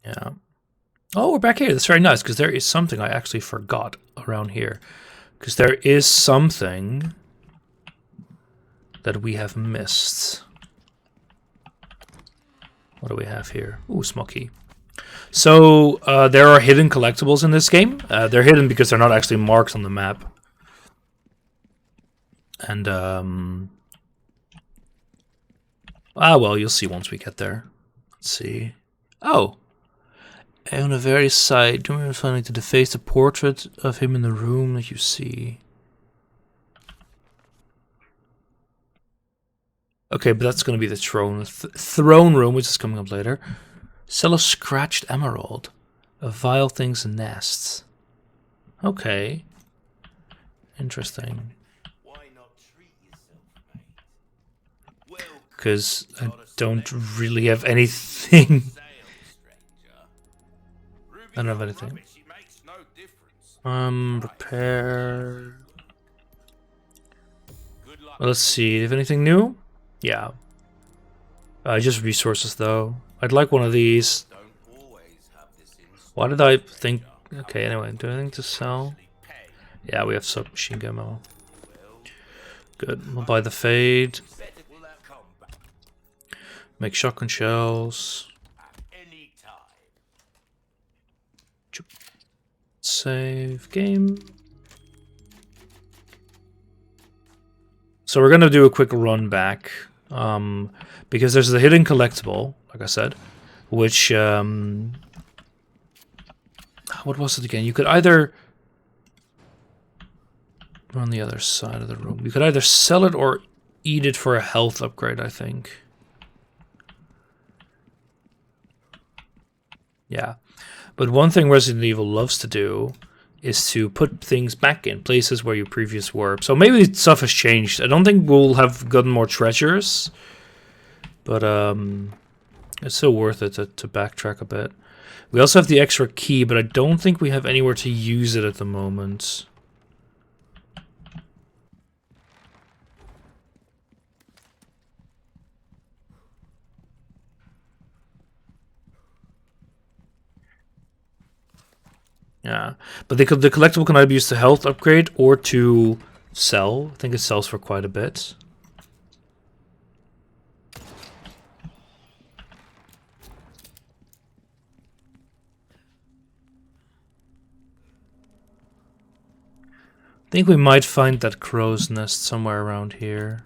S1: Yeah. Oh, we're back here. That's very nice, because there is something I actually forgot around here. Because there is something that we have missed. What do we have here? Ooh, smoky. So, there are hidden collectibles in this game. They're hidden because they're not actually marked on the map. And well, you'll see once we get there. Let's see. Oh, on the very side, do we finally to deface the portrait of him in the room that you see? Okay, but that's going to be the throne room, which is coming up later. Sell a scratched emerald. Of vile things and nests. Okay. Interesting. Because I don't really have anything. I don't have anything. Repair. Well, let's see. Do you have anything new? Yeah. Just resources, though. I'd like one of these. Why did I think... Okay, anyway, do anything to sell? Yeah, we have submachine gun ammo. Good. We'll buy the fade. Make shotgun shells. Save game. So we're gonna do a quick run back, because there's the hidden collectible, like I said, which what was it again? You could either on the other side of the room. You could either sell it or eat it for a health upgrade, I think. Yeah. But one thing Resident Evil loves to do is to put things back in places where you previously were. So maybe stuff has changed. I don't think we'll have gotten more treasures, but it's still worth it to backtrack a bit. We also have the extra key, but I don't think we have anywhere to use it at the moment. Yeah, but the collectible can either be used to health upgrade or to sell. I think it sells for quite a bit. I think we might find that crow's nest somewhere around here.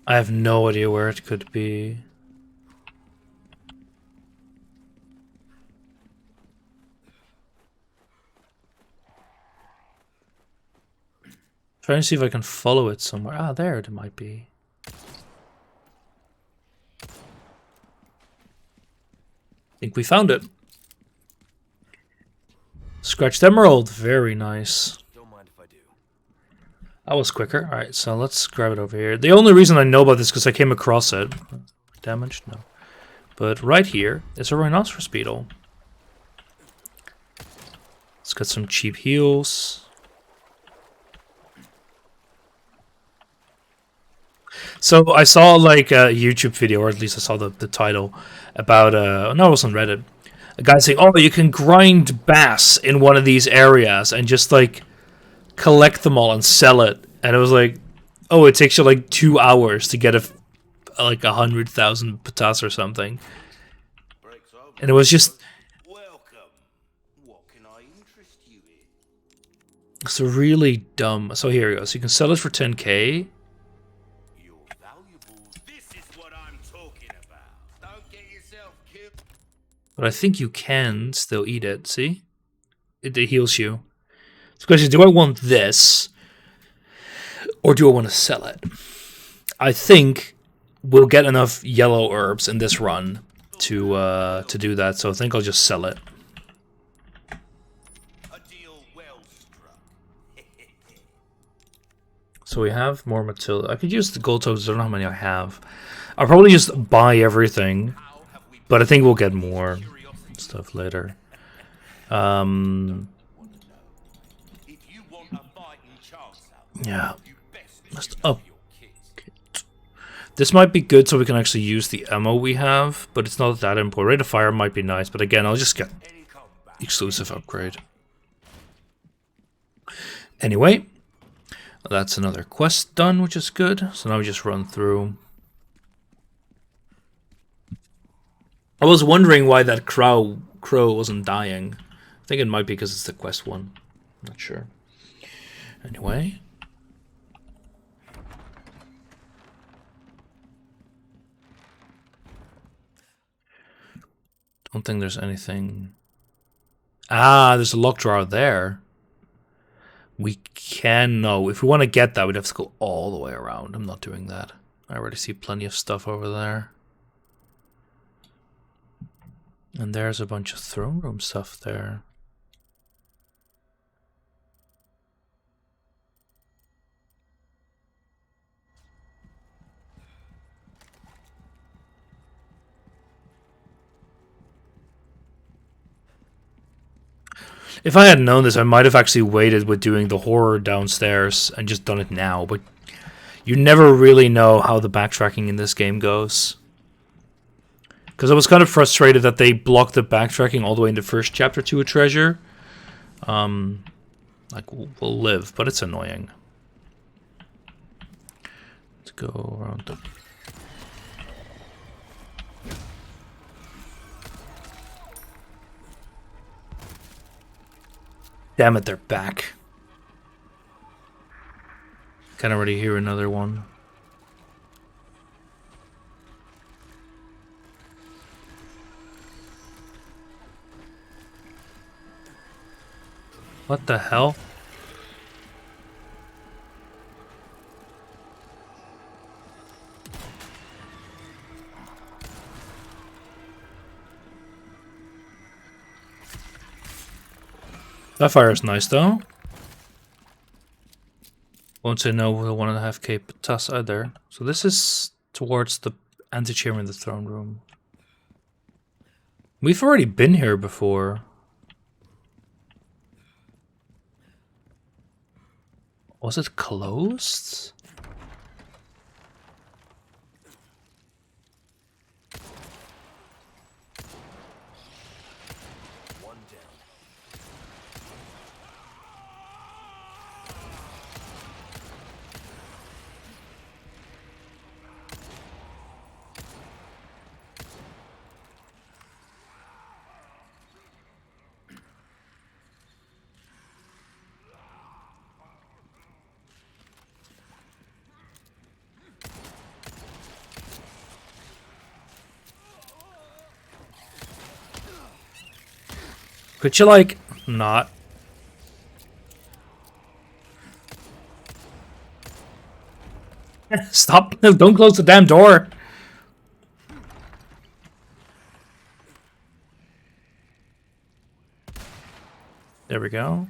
S1: I have no idea where it could be. Trying to see if I can follow it somewhere. Ah, there it might be. I think we found it. Scratched emerald, very nice.
S3: Don't mind if I do.
S1: That was quicker. Alright, so let's grab it over here. The only reason I know about this is because I came across it. Damaged? No. But right here is a rhinoceros beetle. Let's get some cheap heals. So I saw like a YouTube video, or at least I saw the title, about, no, it was on Reddit. A guy saying, oh, you can grind bass in one of these areas and just like collect them all and sell it. And it was like, oh, it takes you like 2 hours to get like 100,000 patas or something. And it was just...
S2: Welcome. What can I interest you in?
S1: It's really dumb. So here we go. So you can sell it for 10k.
S2: You're valuable. This is what I'm talking about. Don't get yourself killed.
S1: But I think you can still eat it. See? It heals you. So the question is, do I want this? Or do I want to sell it? I think we'll get enough yellow herbs in this run to do that. So I think I'll just sell it.
S2: A deal well struck.
S1: So we have more Matilda. I could use the gold tokens. I don't know how many I have. I'll probably just buy everything. But I think we'll get more stuff later. Yeah. Just up. This might be good so we can actually use the ammo we have, but it's not that important. Rate of fire might be nice, but again, I'll just get exclusive upgrade. Anyway, that's another quest done, which is good. So now we just run through. I was wondering why that crow crow wasn't dying. I think it might be because it's the quest one. I'm not sure. Anyway. Don't think there's anything. Ah, there's a lock drawer there. We can, no. If we want to get that, we'd have to go all the way around. I'm not doing that. I already see plenty of stuff over there. And there's a bunch of throne room stuff there. If I had known this, I might have actually waited with doing the horror downstairs and just done it now, but you never really know how the backtracking in this game goes. Because I was kind of frustrated that they blocked the backtracking all the way in the first chapter to a treasure. Like, we'll live, but it's annoying. Let's go around the... Damn it, they're back. Can already hear another one. What the hell? That fire is nice though. Won't say no with a 1.5k TAS either. So this is towards the antechamber in the throne room. We've already been here before. Was it closed?
S3: One down.
S1: Could you, like, not? Stop. No, don't close the damn door. There we go.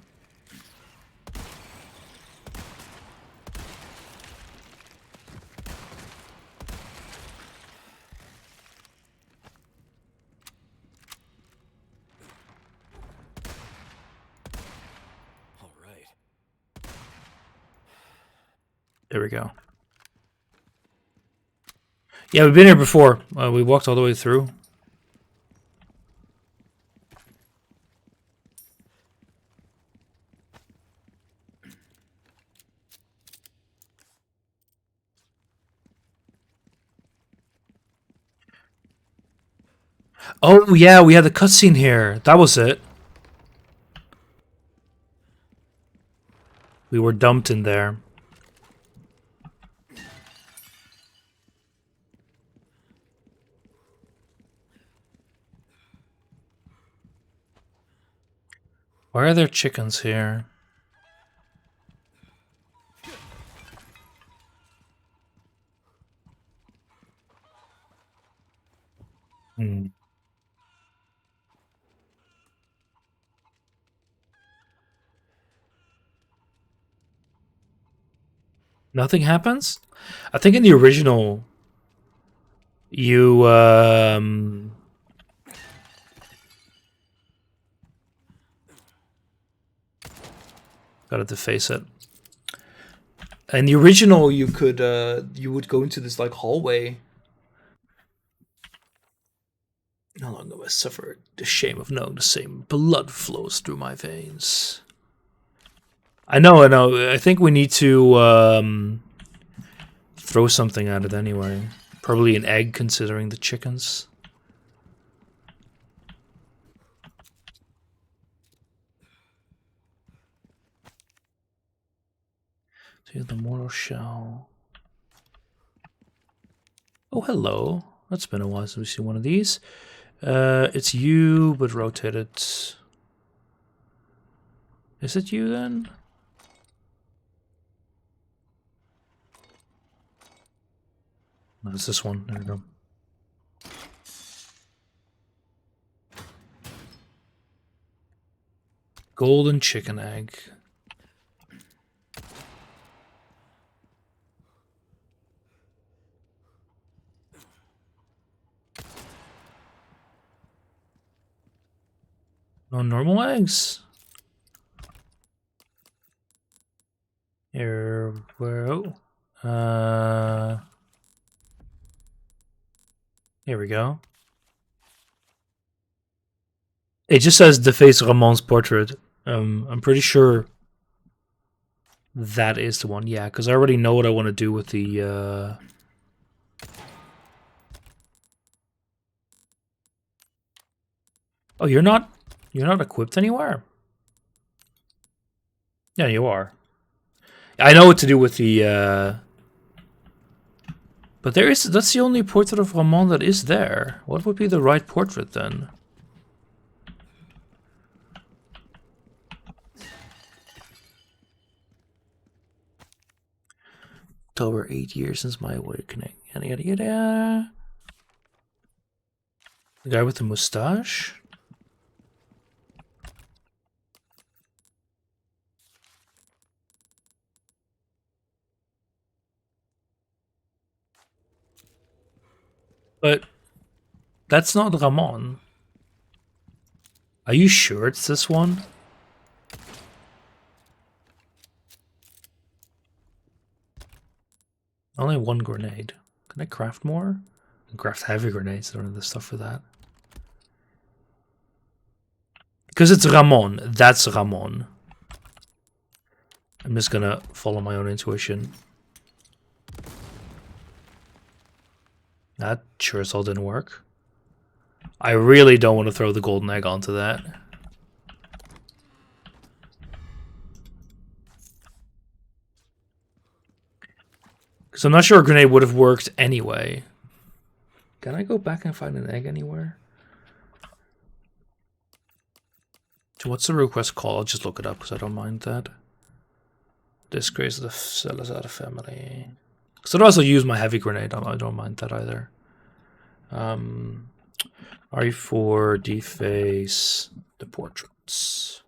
S3: All right.
S1: There we go. Yeah, we've been here before. We walked all the way through. Oh, yeah, we had the cutscene here. That was it. We were dumped in there. Why are there chickens here? Hmm. Nothing happens? I think in the original, you, gotta deface it. In the original, you could, you would go into this, like, hallway. No longer must suffer the shame of knowing the same blood flows through my veins. I know. I think we need to, throw something at it anyway. Probably an egg, considering the chickens. See the mortal shell. Oh, hello. That's been a while since we've seen one of these. It's you, but rotated. Is it you then? No, it's this one. There we go. Golden chicken egg. No normal eggs? Here, whoa. Here we go. It just says deface Ramon's portrait. I'm pretty sure that is the one. Yeah, because I already know what I want to do with the. Oh, you're not equipped anywhere. Yeah, you are. I know what to do with the. But that's the only portrait of Ramon that is there. What would be the right portrait then? Over 8 years since my awakening. Yada yada yada. The guy with the mustache? But that's not Ramon. Are you sure it's this one? Only one grenade. Can I craft more? I can craft heavy grenades. I don't have the stuff for that. Because it's Ramon. That's Ramon. I'm just gonna follow my own intuition. That sure as hell didn't work. I really don't want to throw the golden egg onto that. Because I'm not sure a grenade would have worked anyway. Can I go back and find an egg anywhere? So what's the request call? I'll just look it up because I don't mind that. Disgrace of the Salazar family. Because I'd also use my heavy grenade. I don't mind that either. RE4 deface the portraits.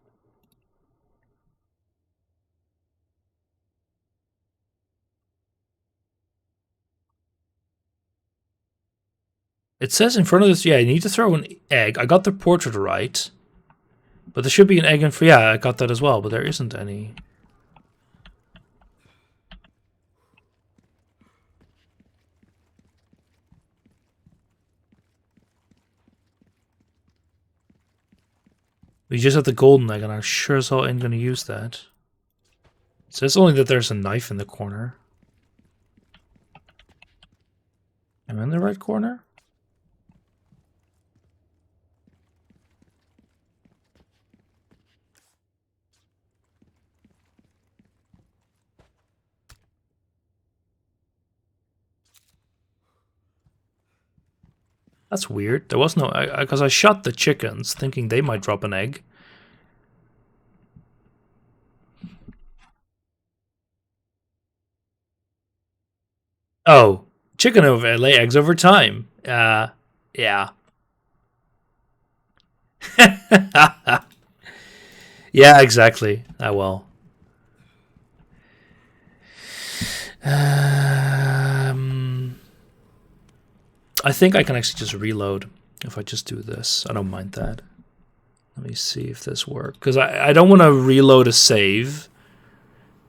S1: It says in front of this, yeah, you need to throw an egg. I got the portrait right. But there should be an egg in for, yeah, I got that as well, but there isn't any. We just have the golden egg, and I'm sure as hell ain't gonna use that. It says only that there's a knife in the corner. Am I in the right corner? That's weird. There was no... Because I shot the chickens, thinking they might drop an egg. Oh. Chicken lay eggs over time. Yeah. Yeah, exactly. Ah, well. I think I can actually just reload if I just do this. I don't mind that. Let me see if this works. Because I don't want to reload a save.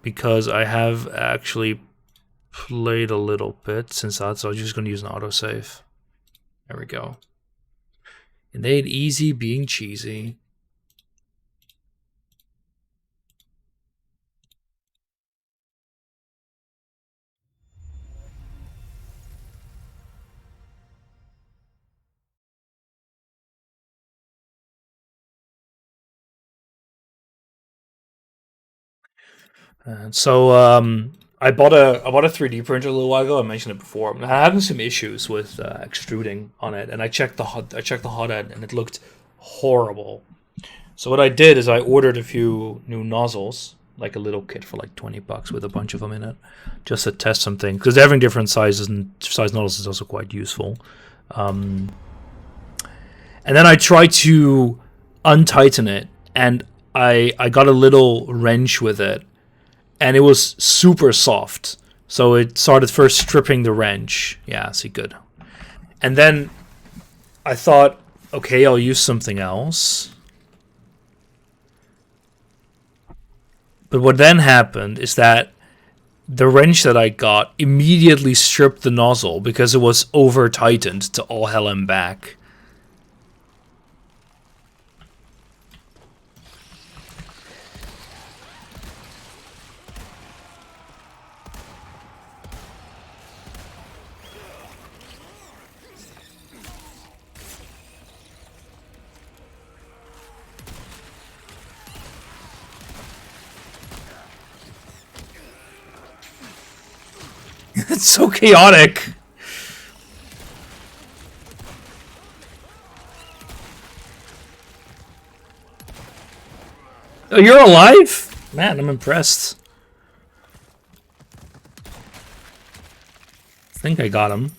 S1: Because I have actually played a little bit since that. So I'm just going to use an autosave. There we go. It ain't easy being cheesy. And so I bought a 3D printer a little while ago. I mentioned it before. I'm having some issues with extruding on it, and I checked the hot end, and it looked horrible. So what I did is I ordered a few new nozzles, like a little kit for like $20 with a bunch of them in it, just to test some things. Because having different sizes and size nozzles is also quite useful. And then I tried to untighten it, and I got a little wrench with it, and it was super soft. So it started first stripping the wrench. Yeah, see, good. And then I thought, okay, I'll use something else. But what then happened is that the wrench that I got immediately stripped the nozzle because it was over tightened to all hell and back. It's so chaotic. Oh, you're alive? Man, I'm impressed. I think I got him.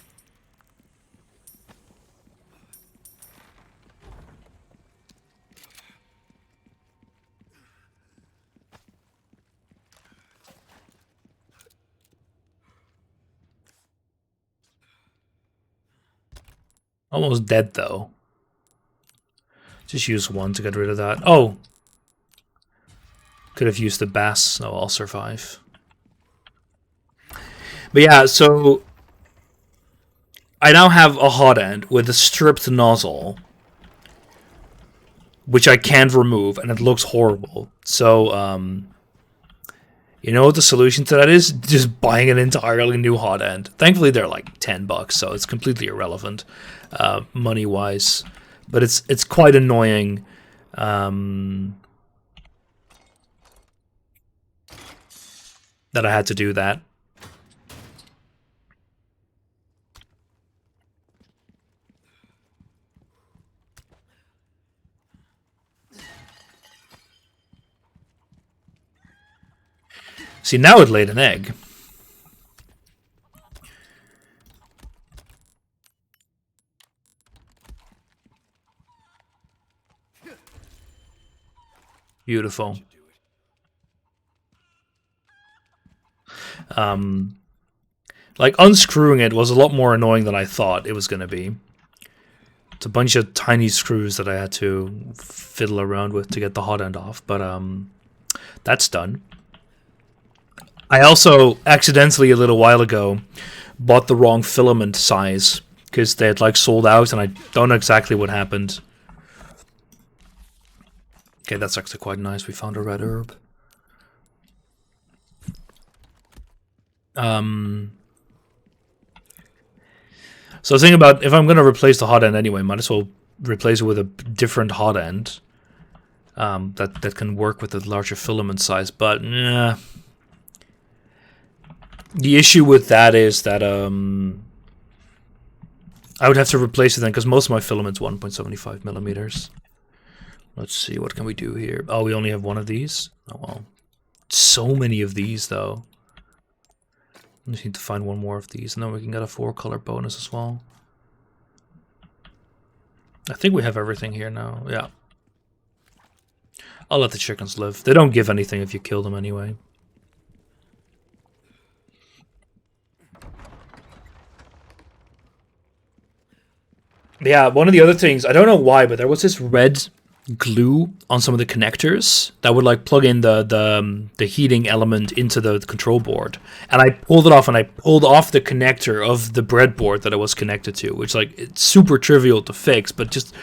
S1: Almost dead, though. Just use one to get rid of that. Oh! Could have used the bass. No, I'll survive. But yeah, so I now have a hot end with a stripped nozzle, which I can't remove, and it looks horrible. So, you know what the solution to that is? Just buying an entirely new hot end. Thankfully, they're like $10, so it's completely irrelevant, money-wise. But it's quite annoying. That I had to do that. See, now it laid an egg. Beautiful. Like, unscrewing it was a lot more annoying than I thought it was going to be. It's a bunch of tiny screws that I had to fiddle around with to get the hot end off, but that's done. I also accidentally a little while ago bought the wrong filament size because they had like sold out, and I don't know exactly what happened. Okay, that's actually quite nice. We found a red herb. So think about, if I'm going to replace the hot end anyway, might as well replace it with a different hot end that can work with the larger filament size. But the issue with that is that I would have to replace it then, because most of my filament's 1.75 millimeters. Let's see, what can we do here? Oh, we only have one of these? Oh, well. So many of these, though. I just need to find one more of these, and then we can get a 4-color bonus as well. I think we have everything here now, yeah. I'll let the chickens live. They don't give anything if you kill them anyway. Yeah, one of the other things, I don't know why, but there was this red glue on some of the connectors that would like plug in the heating element into the control board, and I pulled it off, and I pulled off the connector of the breadboard that it was connected to, which like it's super trivial to fix, but just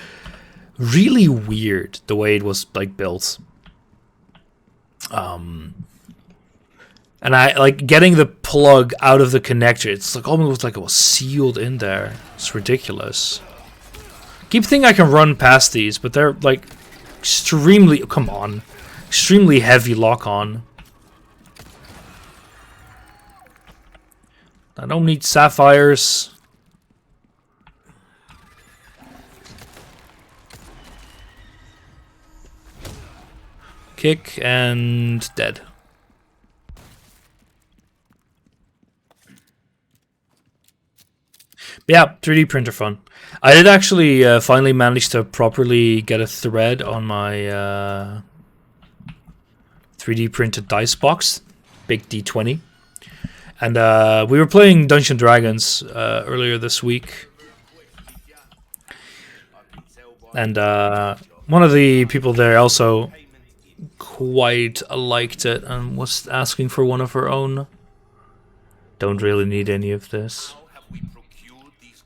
S1: really weird the way it was like built. And I like getting the plug out of the connector, it's like almost like it was sealed in there. It's ridiculous. Keep thinking I can run past these, but they're like extremely, extremely heavy lock-on. I don't need sapphires. Kick and dead. Yeah, 3D printer fun. I did actually finally manage to properly get a thread on my 3D printed dice box, big D20. And we were playing Dungeons and Dragons earlier this week. And one of the people there also quite liked it and was asking for one of her own. Don't really need any of this.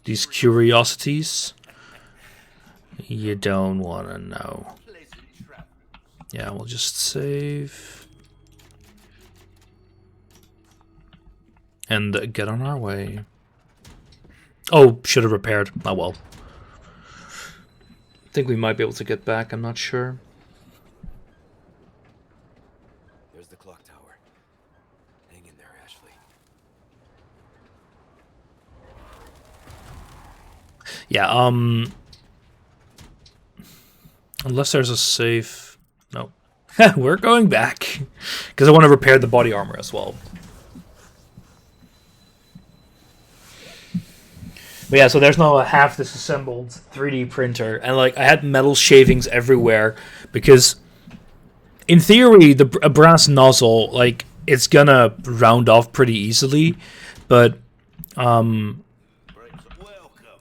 S1: These curiosities. You don't want to know. Yeah, we'll just save. And get on our way. Oh, should have repaired. Oh well. I think we might be able to get back, I'm not sure.
S3: There's the clock tower. Hang in there, Ashley.
S1: Yeah, unless there's a safe... No. We're going back. Because I want to repair the body armor as well. But yeah, so there's now a half disassembled 3D printer. And like, I had metal shavings everywhere. Because, in theory, a brass nozzle, like, it's gonna round off pretty easily. But,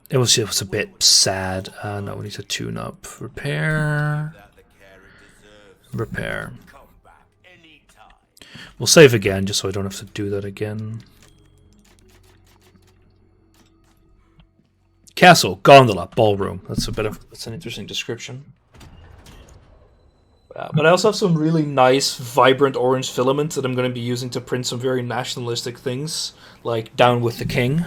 S1: it was a bit sad. No, we need to tune up. Repair. Repair. We'll save again, just so I don't have to do that again. Castle, gondola, ballroom. That's an interesting description. But I also have some really nice, vibrant orange filament that I'm going to be using to print some very nationalistic things, like Down with the King.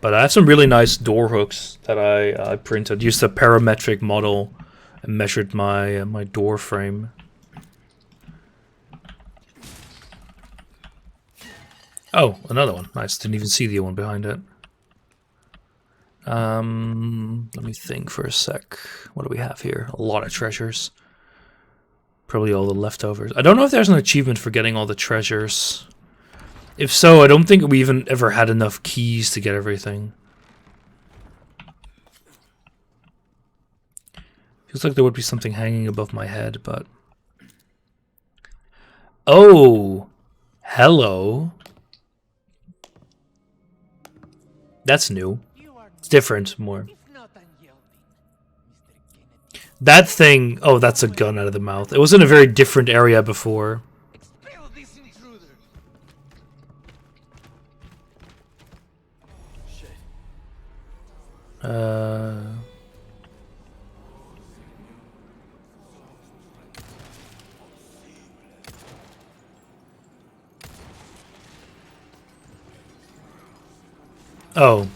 S1: But I have some really nice door hooks that I printed. Used a parametric model and measured my my door frame. Oh, another one. Nice. Didn't even see the one behind it. Let me think for a sec. What do we have here? A lot of treasures. Probably all the leftovers. I don't know if there's an achievement for getting all the treasures. If so, I don't think we even ever had enough keys to get everything. Feels like there would be something hanging above my head, but... Oh! Hello. That's new. It's different, more. That thing... Oh, that's a gun out of the mouth. It was in a very different area before. Oh.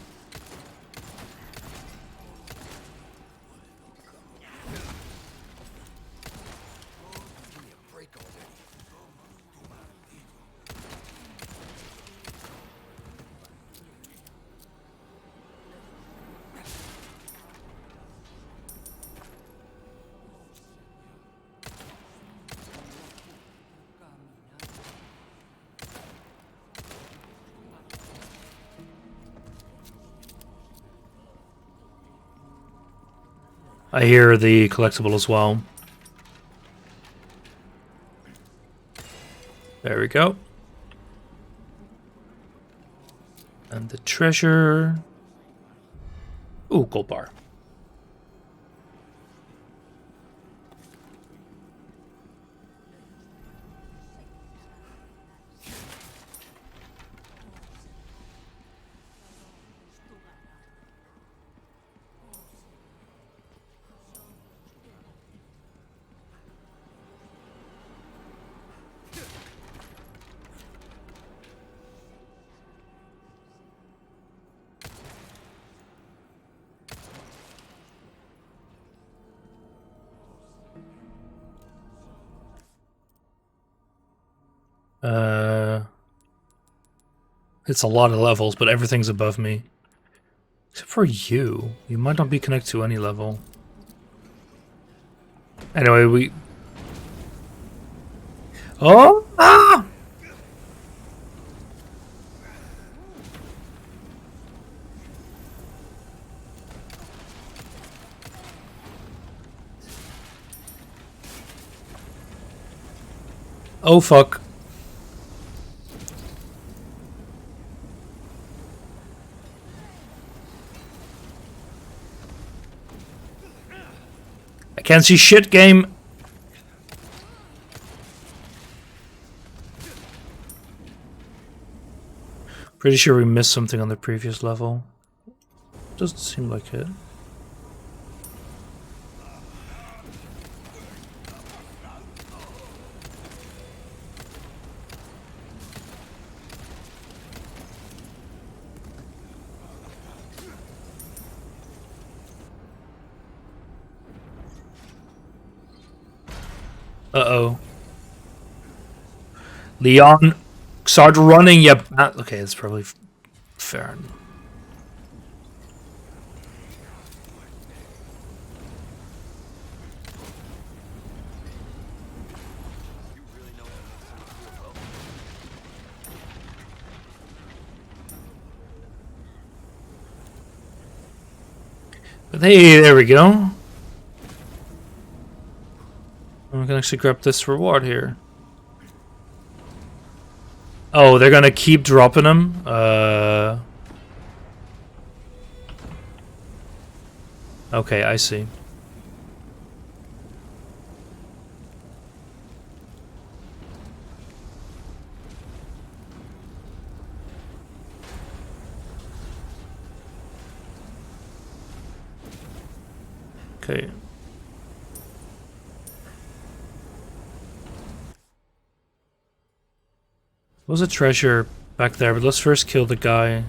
S1: I hear the collectible as well. There we go. And the treasure. Ooh, gold bar. It's a lot of levels, but everything's above me. Except for you. You might not be connected to any level. Anyway, we... Oh! Ah! Oh, fuck. I can't see shit, game. Pretty sure we missed something on the previous level. Doesn't seem like it. Uh-oh. Leon, start running, you bat. Okay, that's probably fair. But hey, there we go. We can actually grab this reward here. Oh, they're gonna keep dropping them? Okay, I see. Okay. There was a treasure back there, but let's first kill the guy.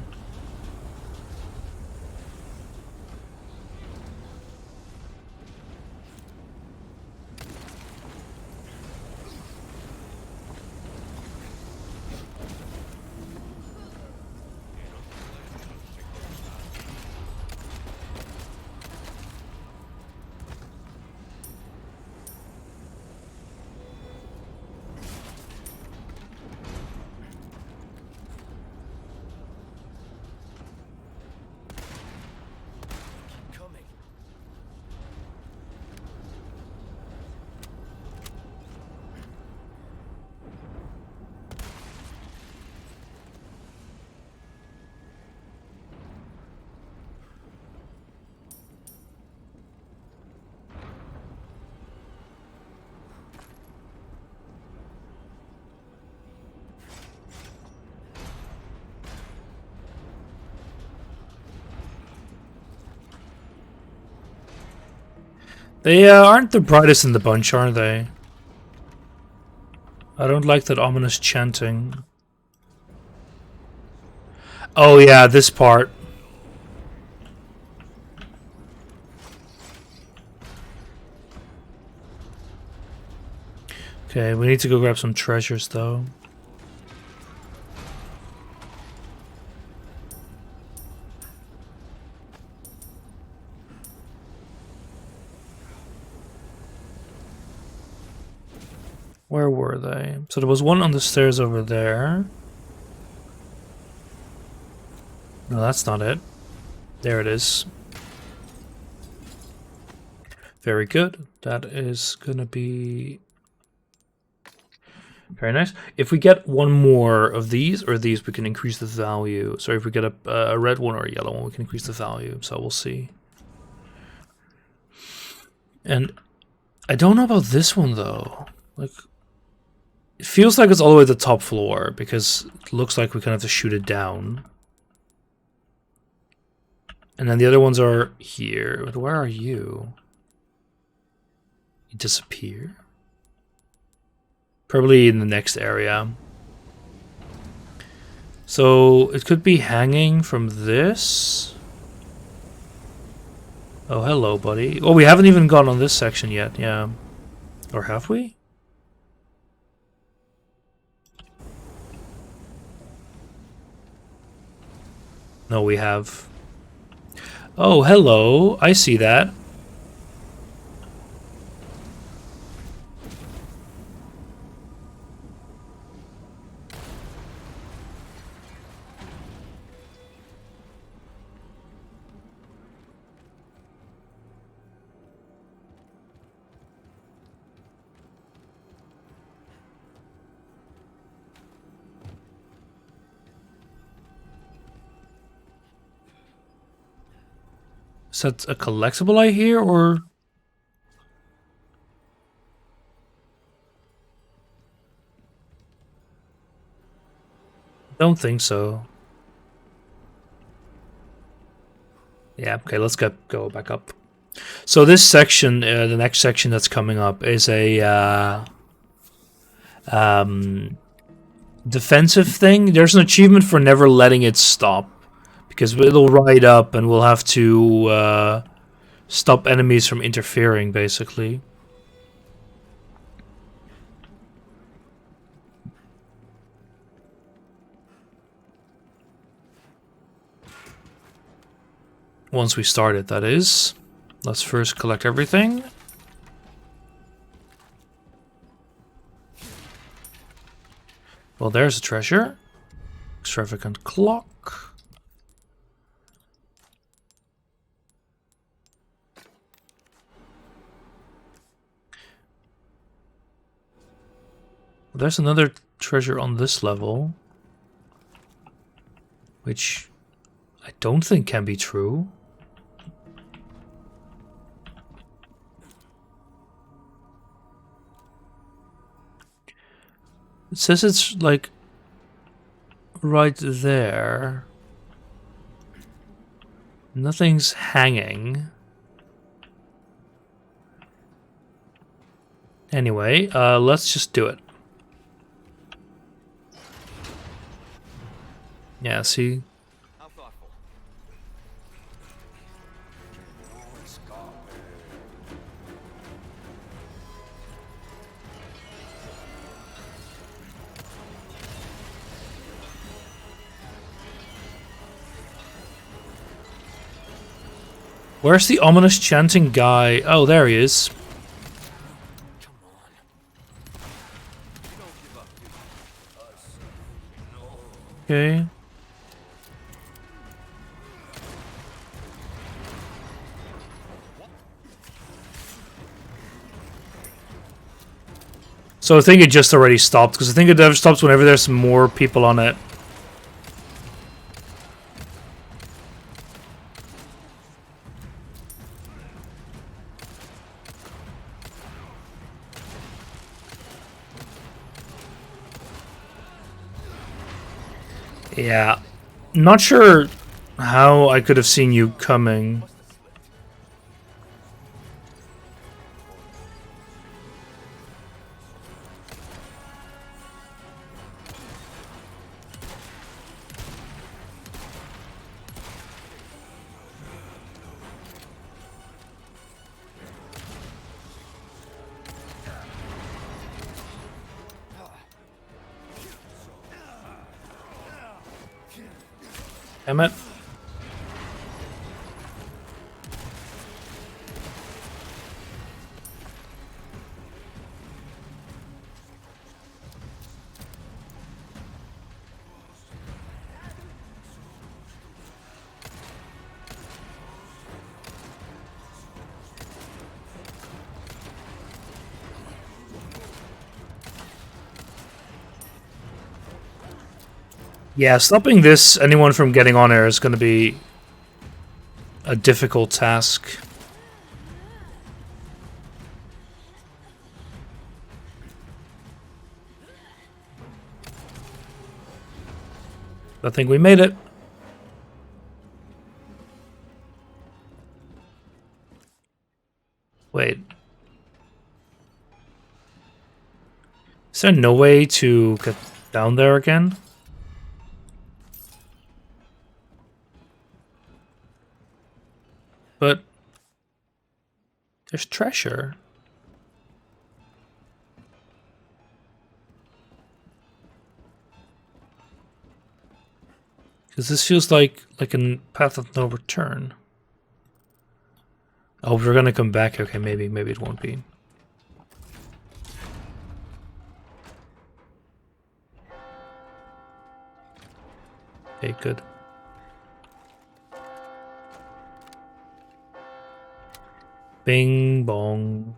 S1: They aren't the brightest in the bunch, are they? I don't like that ominous chanting. Oh yeah, this part. Okay, we need to go grab some treasures though. Where were they? So there was one on the stairs over there. No, that's not it. There it is. Very good. That is gonna be very nice. If we get one more of these or these, we can increase the value. So if we get a red one or a yellow one, we can increase the value. So we'll see. And I don't know about this one though. Like, it feels like it's all the way to the top floor because it looks like we kind of have to shoot it down. And then the other ones are here. But where are you? You disappear? Probably in the next area. So it could be hanging from this. Oh, hello, buddy. Oh, we haven't even gone on this section yet, yeah. Or have we? No, we have. Oh, hello. I see that. Is that a collectible I hear, or? Don't think so. Yeah, okay, let's go back up. So this section, the next section that's coming up, is a defensive thing. There's an achievement for never letting it stop, because it'll ride up and we'll have to stop enemies from interfering, basically. Once we start it, that is. Let's first collect everything. Well, there's a treasure. Extravagant clock. There's another treasure on this level, which I don't think can be true. It says it's like right there. Nothing's hanging. Anyway, let's just do it. Yeah, see?
S3: How thoughtful.
S1: Where's the ominous chanting guy? Oh, there he is.
S3: Come on. You don't give up, do you?
S1: Okay. So I think it just already stopped, because I think it never stops whenever there's more people on it. Yeah. Not sure how I could have seen you coming. Damn it. Yeah, stopping anyone from getting on air is going to be a difficult task. I think we made it. Wait. Is there no way to get down there again? But there's treasure. Because this feels like a path of no return. Oh, we're gonna come back. Okay, maybe it won't be. Okay, good. Bing bong.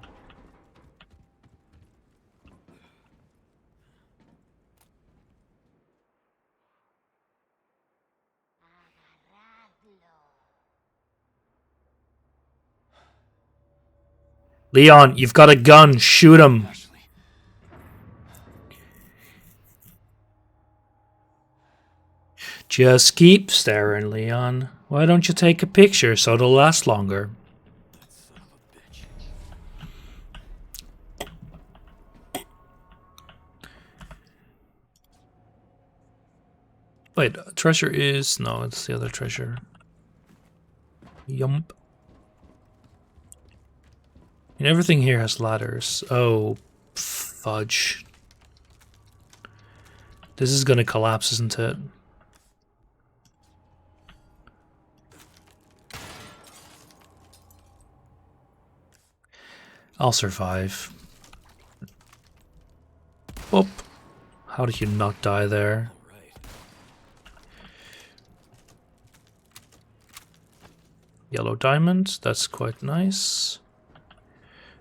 S1: Leon, you've got a gun. Shoot him.
S3: Ashley.
S1: Just keep staring, Leon. Why don't you take a picture so it'll last longer?
S3: That son of a bitch.
S1: Wait, treasure is... No, it's the other treasure. Yump. And everything here has ladders. Oh, fudge. This is gonna collapse, isn't it? I'll survive. Oh, how did you not die there?
S3: All right.
S1: Yellow diamond, that's quite nice.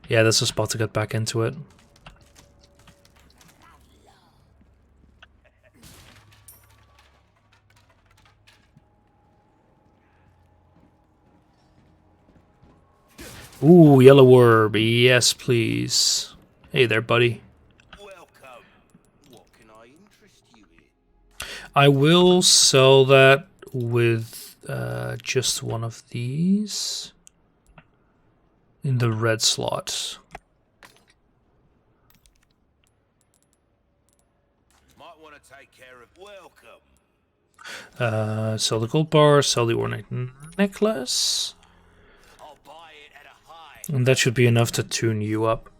S1: Yeah, that's a spot to get back into it. Ooh, yellow orb. Yes, please. Hey there, buddy.
S2: Welcome. What can I interest you in?
S1: I will sell that with just one of these in the red slot.
S2: Might want to take care of. Welcome.
S1: Sell the gold bar, sell the ornate necklace.
S2: I'll buy it at a high.
S1: And that should be enough to tune you up.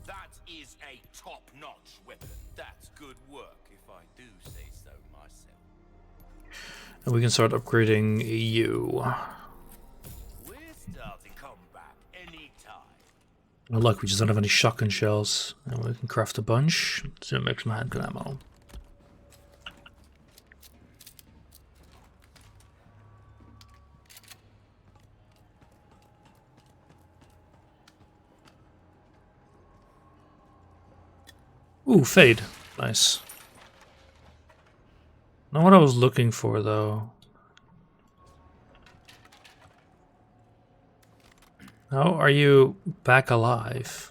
S2: That is a top-notch weapon. That's good work, if I do say so myself.
S1: And we can start upgrading you.
S2: We're starting combat anytime.
S1: Well, look, we just don't have any shotgun shells. And we can craft a bunch to make some handgun ammo. Ooh, fade. Nice. Not what I was looking for, though. How are you back alive?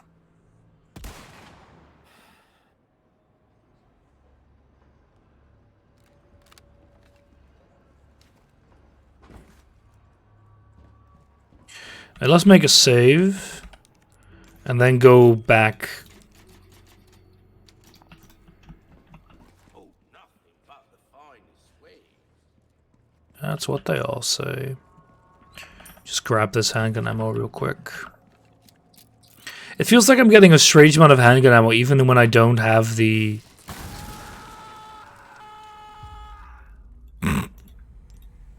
S1: Right, let's make a save. And then go back.
S2: Oh, nothing but the finest way.
S1: That's what they all say. Just grab this handgun ammo real quick. It feels like I'm getting a strange amount of handgun ammo even when I don't have the...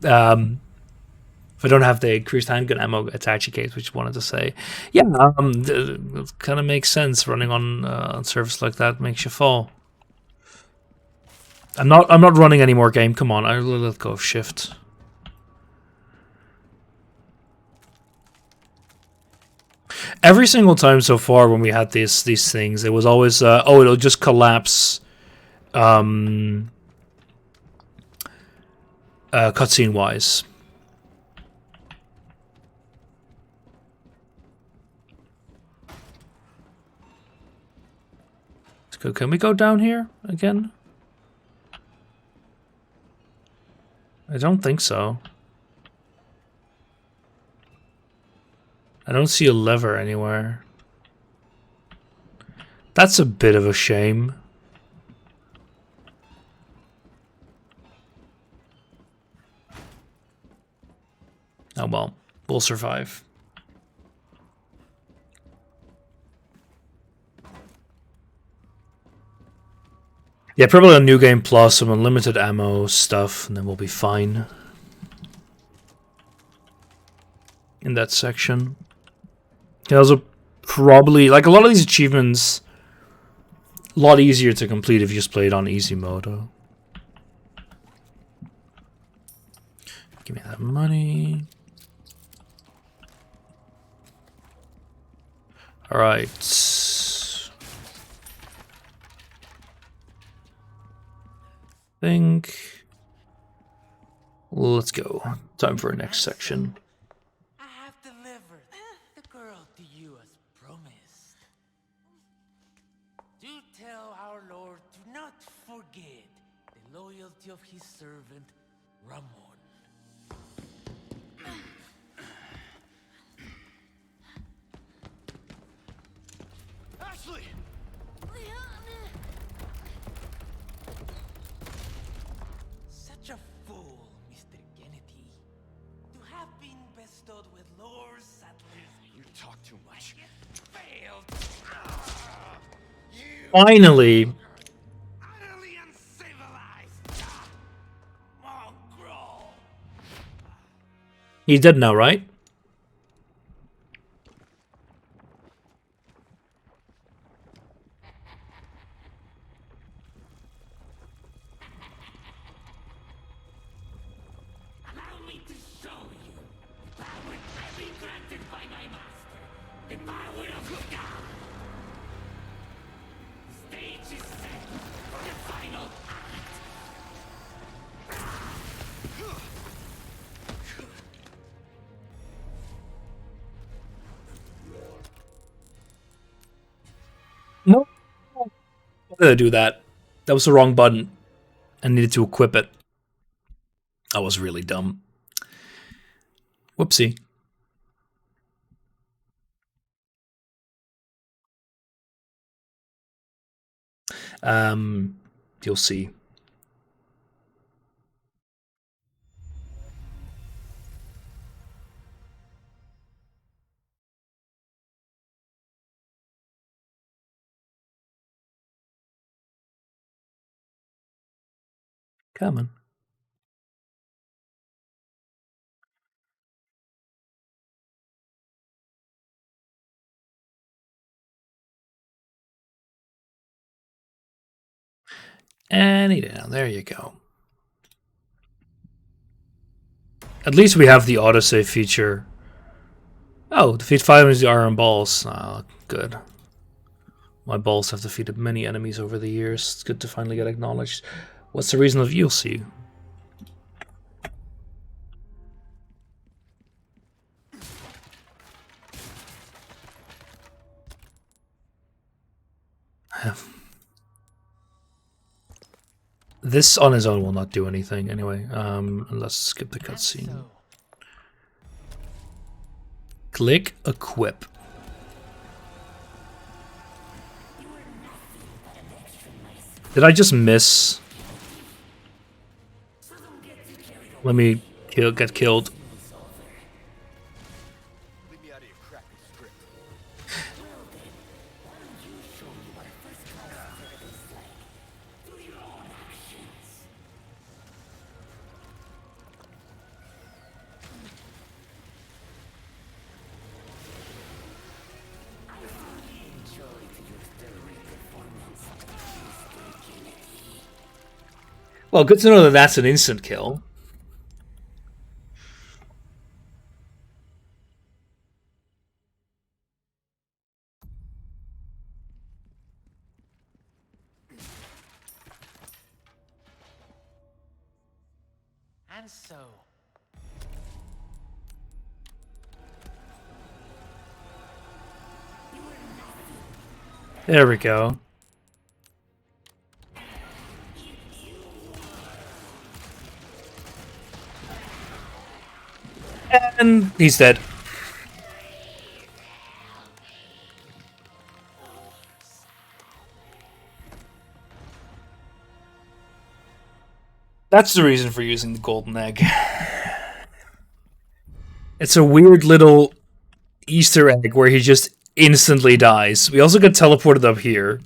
S1: if I don't have the increased handgun ammo attache case, which I wanted to say. Yeah, it kind of makes sense. Running on a surface like that makes you fall. I'm not running any more game. Come on, I'll let go of shift. Every single time so far when we had these things, it was always oh, it'll just collapse cutscene wise. Let's go. Can we go down here again? I don't think so. I don't see a lever anywhere. That's a bit of a shame. Oh well, we'll survive. Yeah, probably a New Game Plus, some unlimited ammo stuff, and then we'll be fine. In that section. Yeah, also probably, like, a lot of these achievements, a lot easier to complete if you just play it on easy mode. Give me that money. Alright. Let's go. Time for our next section.
S5: I have delivered the girl to you as promised. Do tell our Lord to not forget the loyalty of his servant, Ramon.
S2: Ashley!
S5: Such a fool, Mr. Kennedy. To have been bestowed with Lord Sattler's
S3: You talk too much.
S5: failed.
S1: Finally!
S5: Utterly uncivilized. Mongrel.
S1: He's dead now, right?
S5: Allow me to show you the power freely granted by my master, the power of God. The stage is set for the final act.
S1: No. Why did I do that? That was the wrong button. I needed to equip it. I was really dumb. Whoopsie. You'll see. Coming. Any down. There you go. At least we have the autosave feature. Oh, defeat 5 enemies with iron balls. Ah, good. My balls have defeated many enemies over the years. It's good to finally get acknowledged. What's the reason of you'll see? This on his own will not do anything anyway. Let's skip the cutscene. Click equip. Did I just miss? Let me get killed.
S3: Leave me out of your crappy script.
S1: Well, good to know that that's an instant kill.
S5: And so,
S1: There we go. And he's dead. That's the reason for using the golden egg. It's a weird little Easter egg where he just instantly dies. We also get teleported up here.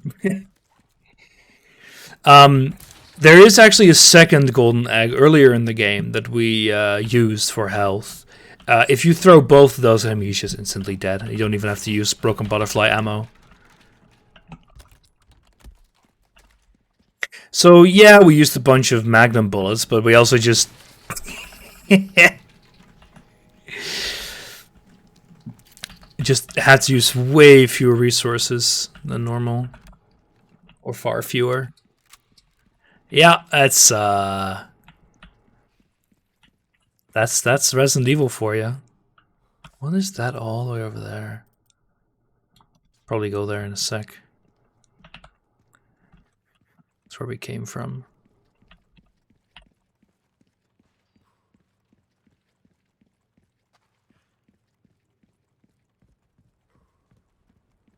S1: There is actually a second golden egg earlier in the game that we used for health. If you throw both of those at him, he's just instantly dead. You don't even have to use broken butterfly ammo. So yeah, we used a bunch of magnum bullets, but we also just just had to use way fewer resources than normal, or far fewer. Yeah, that's Resident Evil for you. What is that all the way over there? Probably go there in a sec. That's where we came from.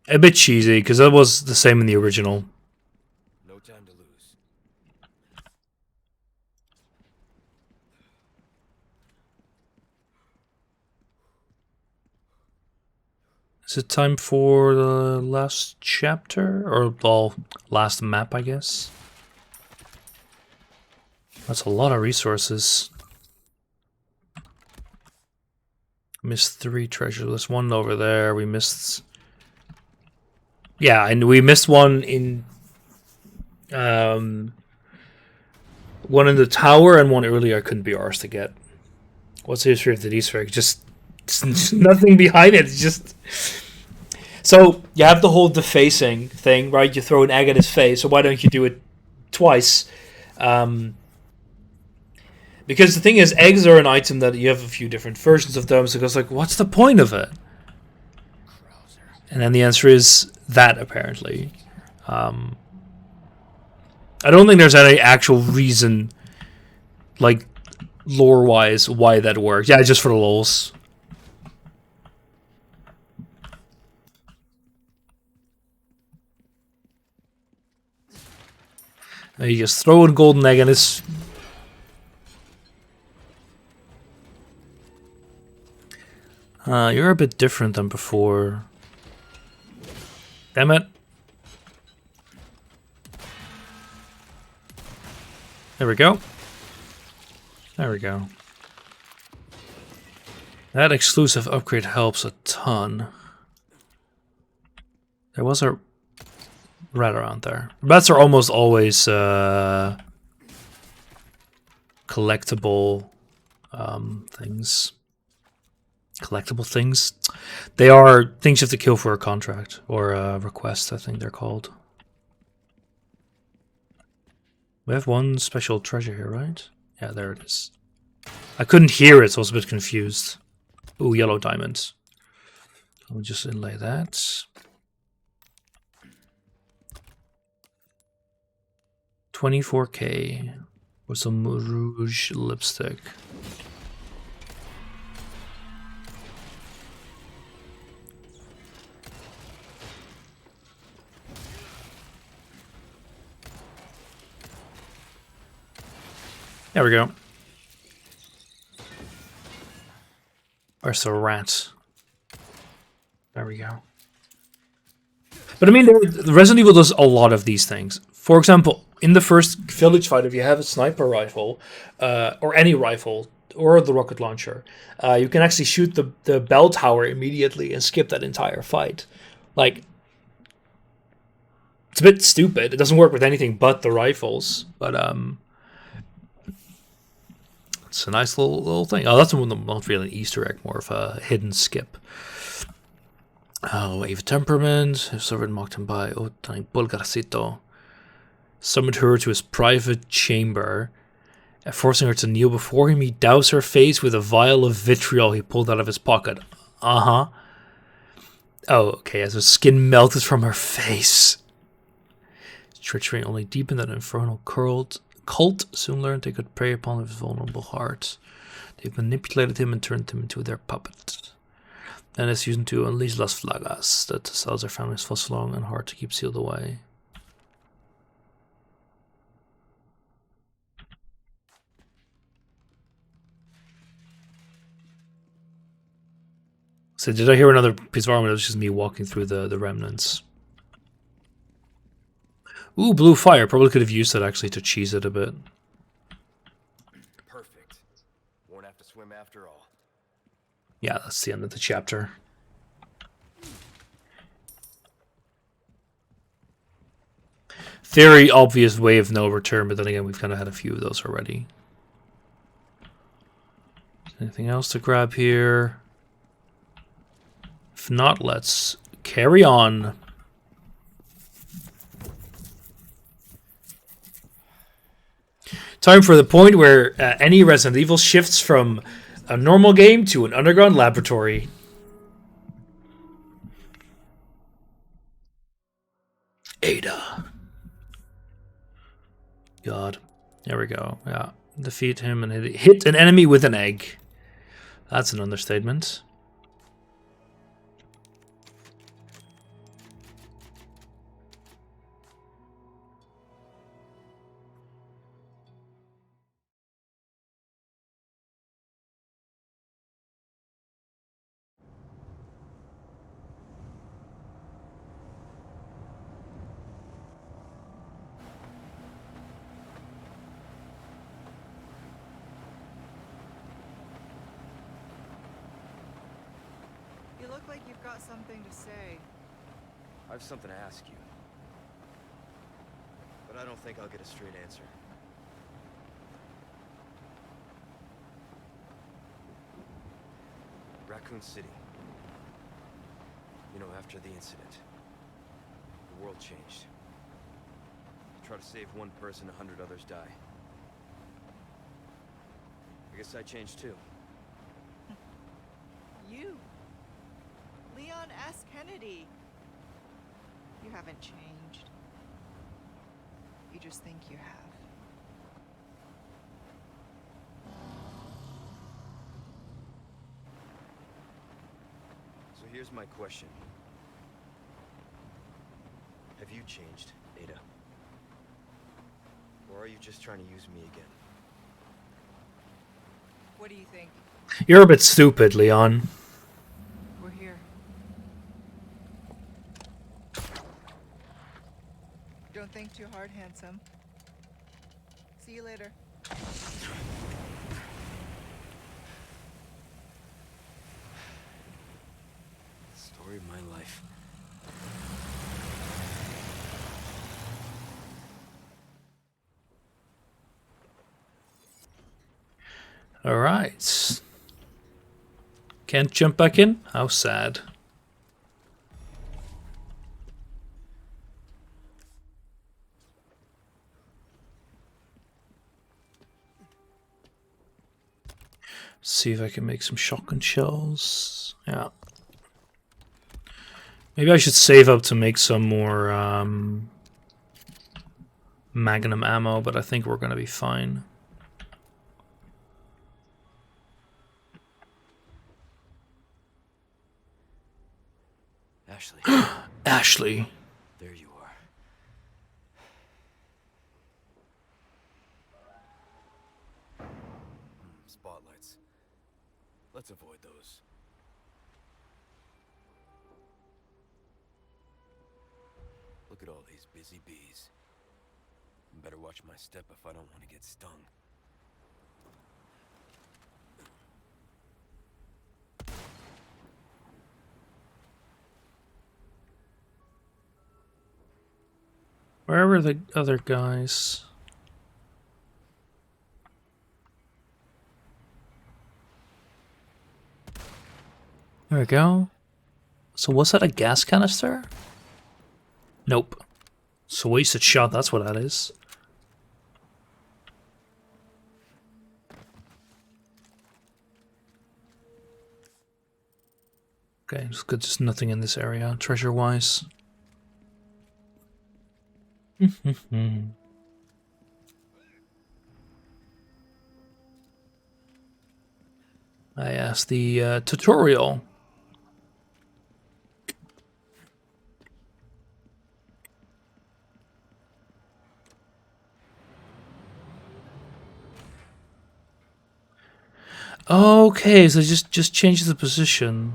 S1: A bit cheesy, because that was the same in the original.
S3: No time to lose.
S1: Is it time for the last chapter? Or, well, last map, I guess? That's a lot of resources. Missed 3 treasures. There's one over there. We missed... Yeah, and we missed one in... one in the tower and one earlier couldn't be ours to get. What's the history of the Easter egg? Just nothing behind it. It's just... So, you have the whole defacing thing, right? You throw an egg at his face, so why don't you do it twice? Because the thing is, eggs are an item that you have a few different versions of them, so it goes like, what's the point of it? And then the answer is that, apparently. I don't think there's any actual reason, like, lore-wise, why that works. Yeah, just for the lols. You just throw a golden egg and it's... you're a bit different than before. Damn it. There we go. There we go. That exclusive upgrade helps a ton. There was a rat around there. Rats are almost always collectible things. Collectible things? They are things you have to kill for a contract or a request, I think they're called. We have one special treasure here, right? Yeah, there it is. I couldn't hear it, so I was a bit confused. Ooh, yellow diamonds. I'll just inlay that. 24k with some rouge lipstick. There we go. Where's the rat? There we go. But I mean, the Resident Evil does a lot of these things. For example, in the first village fight, if you have a sniper rifle, or any rifle, or the rocket launcher, you can actually shoot the bell tower immediately and skip that entire fight. Like, it's a bit stupid. It doesn't work with anything but the rifles, but it's a nice little thing. Oh, that's not really an Easter egg, more of a hidden skip. Oh, Wave of Temperament. Sovereign mocked him by Bulgarcito. Summoned her to his private chamber, forcing her to kneel before him. He doused her face with a vial of vitriol he pulled out of his pocket. Uh-huh. Oh, okay, as her skin melted from her face. Treachery only deepened that infernal cult soon learned they could prey upon his vulnerable heart. They manipulated him and turned him into their puppet. And it's used to unleash Las Flagas, that the cells their families for so long and hard to keep sealed away. So did I hear another piece of armor? It was just me walking through the remnants. Ooh, blue fire. Probably could have used that actually to cheese it a bit.
S3: Perfect. Won't have to swim after all.
S1: Yeah, that's the end of the chapter. Very obvious way of no return, but then again, we've kind of had a few of those already. Anything else to grab here? If not, let's carry on. Time for the point where any Resident Evil shifts from a normal game to an underground laboratory. Ada. God. There we go. Yeah. Defeat him and hit an enemy with an egg. That's an understatement.
S6: You look like you've got something to say.
S3: I have something to ask you. But I don't think I'll get a straight answer. Raccoon City. You know, after the incident, the world changed. Try to save one person, 100 others die. I guess I changed too.
S6: You. Leon S. Kennedy. You haven't changed. You just think you have.
S3: So here's my question. Have you changed, Ada? Or are you just trying to use me again?
S6: What do you think?
S1: You're a bit stupid, Leon.
S6: We're here. Don't think too hard, handsome. See you later.
S3: Story of my life.
S1: All right. Can't jump back in? How sad. See if I can make some shotgun shells. Yeah. Maybe I should save up to make some more Magnum ammo, but I think we're going to be fine.
S3: Ashley.
S1: Ashley.
S3: There you are. Spotlights. Let's avoid those. Look at all these busy bees. Better watch my step if I don't want to get stung.
S1: Where were the other guys? There we go. So was that a gas canister? Nope. It's a wasted shot, that's what that is. Okay, it's good, just nothing in this area, treasure-wise. I asked the tutorial. Okay, so just change the position.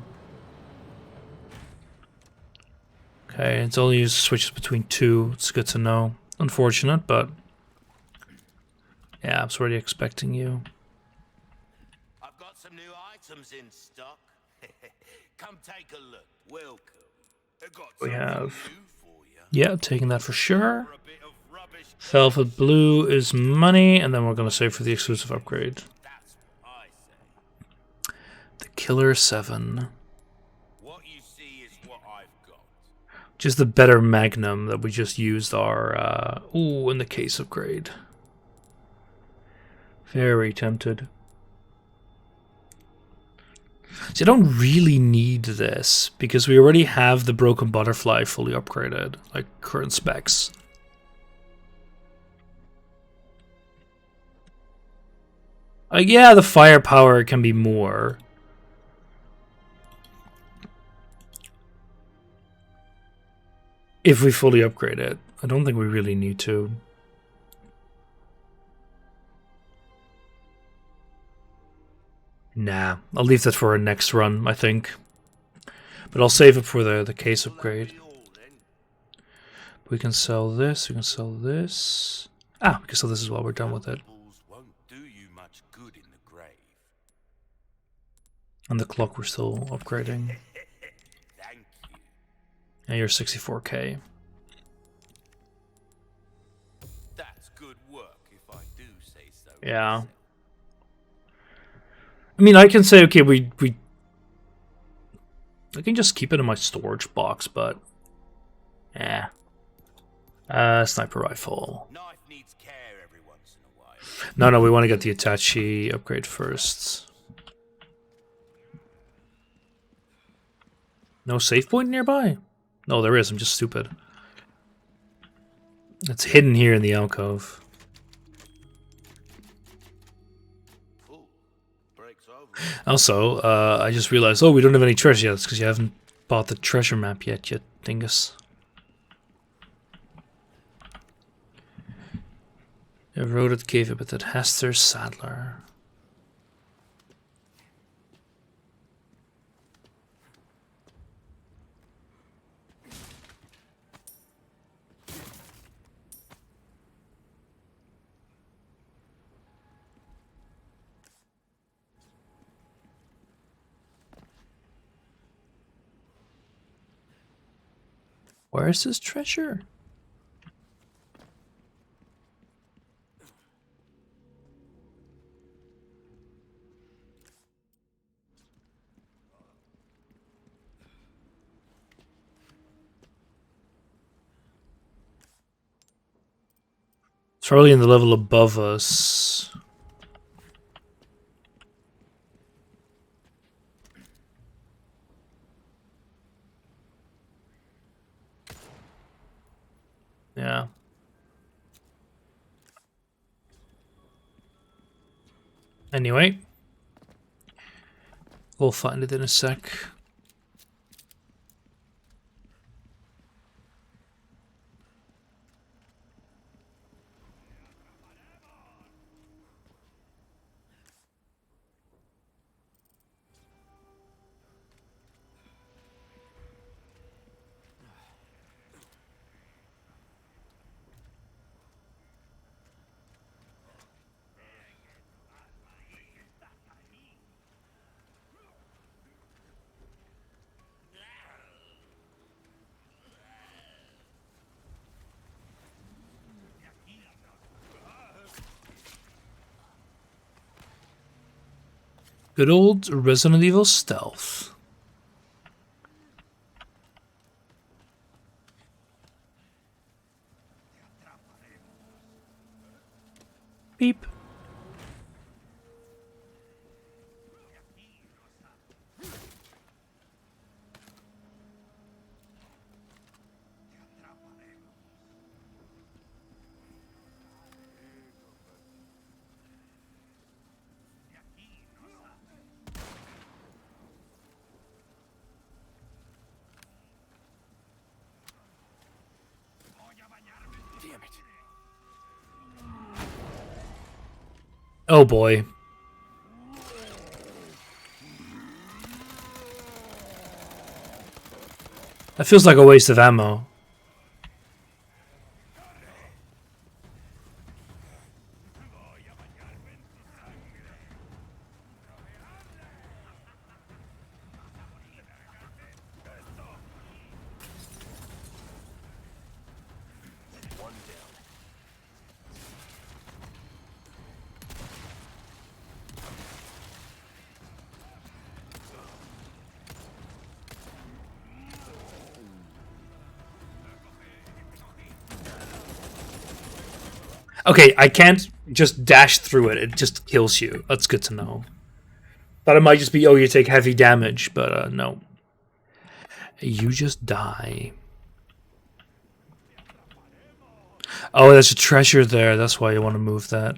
S1: Okay, it's only switches between two. It's good to know. unfortunate, but yeah, I was already expecting you.
S7: I've got some new items in stock. Come take a look. Welcome. I got
S1: We
S7: something
S1: have,
S7: new for you.
S1: yeah, taking that for sure.
S7: For a bit of rubbish.
S1: Velvet Blue is money, and then we're gonna save for the exclusive upgrade.
S7: That's what I say.
S1: The Killer 7.
S7: What you see is what I've got.
S1: Just the better Magnum that we just used our, ooh, in the case upgrade. Very tempted. So I don't really need this, because we already have the Broken Butterfly fully upgraded, like current specs. Yeah, the firepower can be more. If we fully upgrade it. I don't think we really need to. Nah, I'll leave that for our next run, I think. But I'll save it for the case upgrade. We can sell this, we can sell this. Ah, we can sell this as well, we're done with it.
S7: Won't do you much good in the grave.
S1: And the clock we're still upgrading.
S7: Thank you.
S1: And you're 64k.
S7: That's good work, if I do say so.
S1: Yeah. I mean, I can say, okay, I can just keep it in my storage box, but sniper rifle.
S7: Knife needs care every once in a while.
S1: No, we want to get the Itachi upgrade first. No save point nearby? No, there is. I'm just stupid. It's hidden here in the alcove.
S7: Ooh, breaks over.
S1: Also, I just realized, oh, we don't have any treasure yet. It's because you haven't bought the treasure map yet, you dingus. Eroded cave habitat, Hester Sadler. Where is this treasure? It's probably in the level above us. Yeah. Anyway. We'll find it in a sec. Good old Resident Evil stealth. Beep.
S3: Damn it.
S1: Oh boy. That feels like a waste of ammo. Okay, I can't just dash through it. It just kills you. That's good to know. Thought it might just be, oh, you take heavy damage, but no. You just die. Oh, there's a treasure there. That's why you want to move that.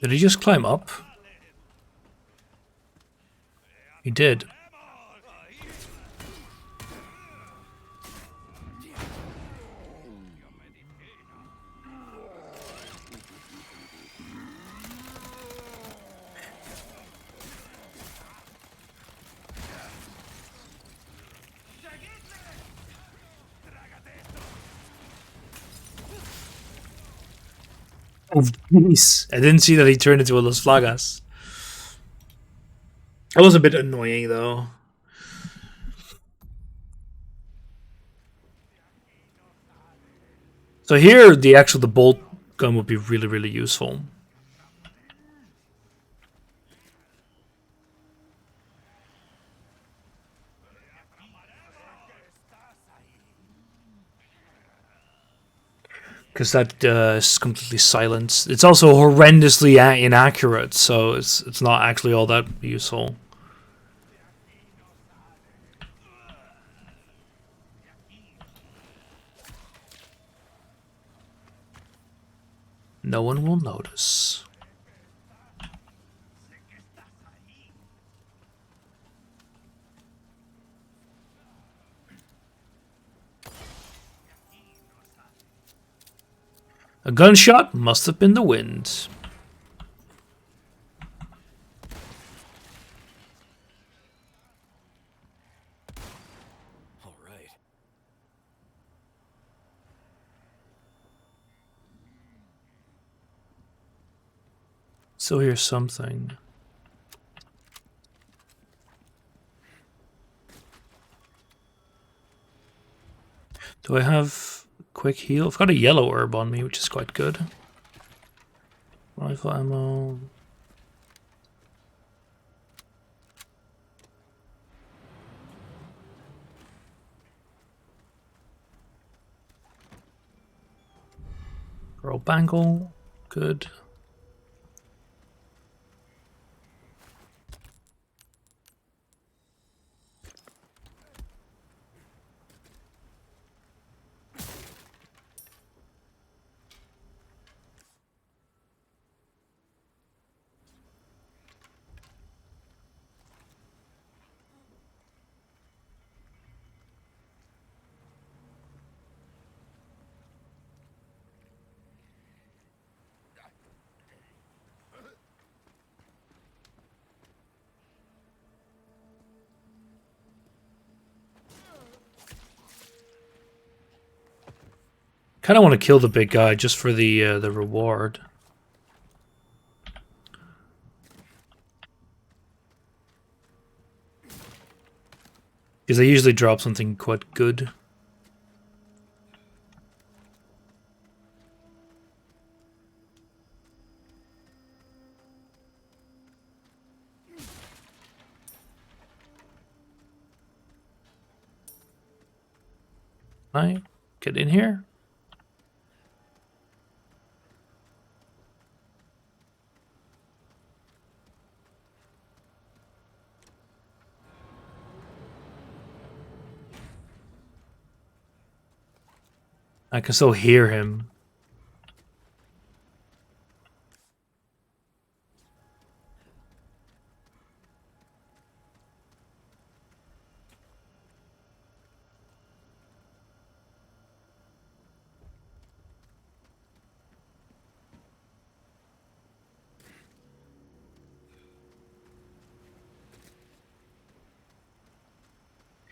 S1: Did he just climb up? He did. Oh, jeez. I didn't see that he turned into a Los Flagas. That was a bit annoying, though. So here, the bolt gun would be really, really useful. Because that is completely silent. It's also horrendously inaccurate, so it's not actually all that useful. No one will notice. A gunshot must have been the wind.
S3: All right.
S1: So here's something. Do I have quick heal? I've got a yellow herb on me, which is quite good. Rifle ammo. Pearl bangle. Good. Kind of want to kill the big guy just for the reward. Because they usually drop something quite good. Can I get in here? I can still hear him.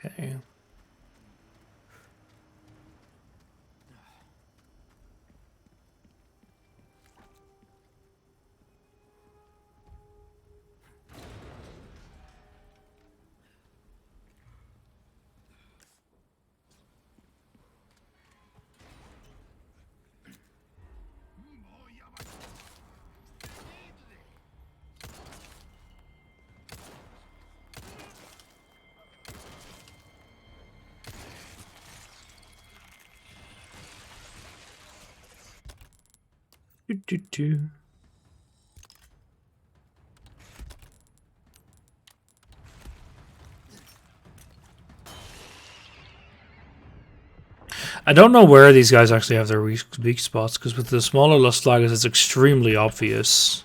S1: Okay. Do. I don't know where these guys actually have their weak spots, because with the smaller Lustlagas, it's extremely obvious.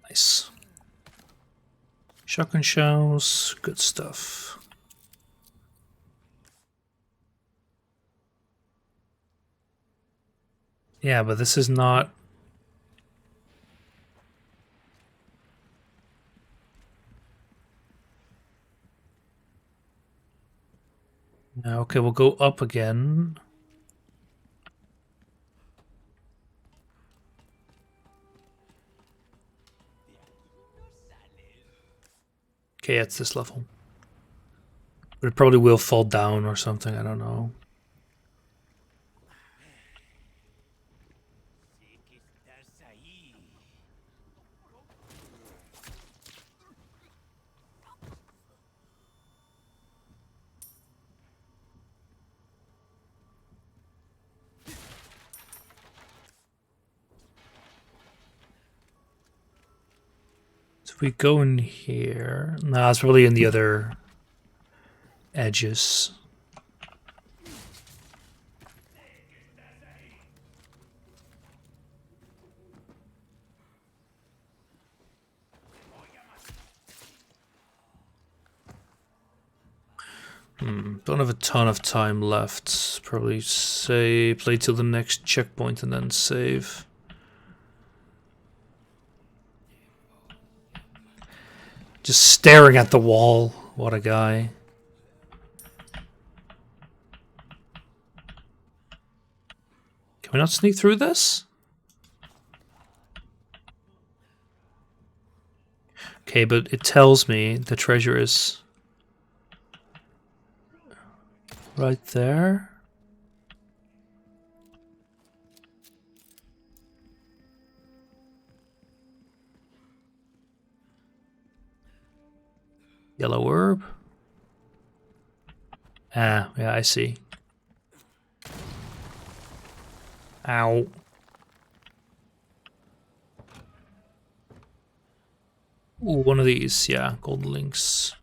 S1: Nice. Shotgun shells, good stuff. Yeah, but this is not... Okay, we'll go up again. Okay, it's this level. But it probably will fall down or something, I don't know. So we go in here. Nah, it's probably in the other edges. Don't have a ton of time left. Probably say play till the next checkpoint and then save. Just staring at the wall. What a guy. Can we not sneak through this? Okay, but it tells me the treasure is right there. Yellow herb. Ah, yeah, I see. Ow. Ooh, one of these, yeah, golden links.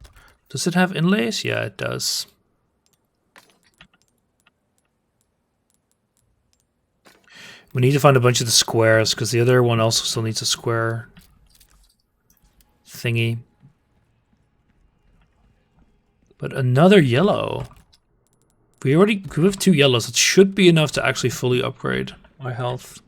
S1: Does it have inlays? Yeah, it does. We need to find a bunch of the squares, because the other one also still needs a square thingy. But another yellow. We have 2 yellows. It should be enough to actually fully upgrade my health.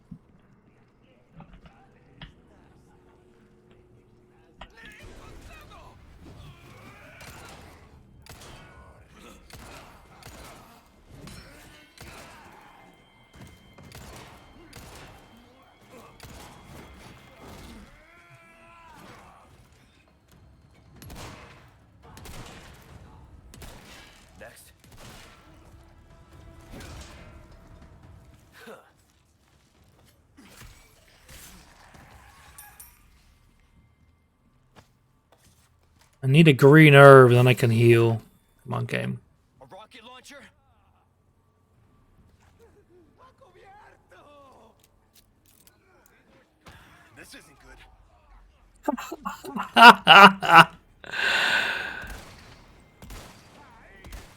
S1: I need a green herb, then I can heal. Come on, game.
S3: A rocket launcher?
S2: This isn't good.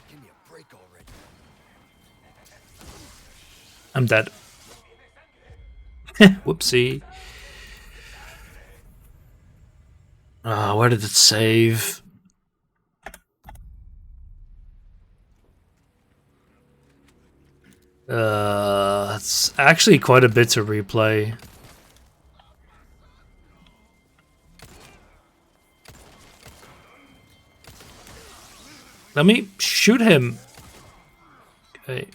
S2: Give me a break already.
S1: I'm dead. Whoopsie. Where did it save? It's actually quite a bit to replay. Let me shoot him. Okay.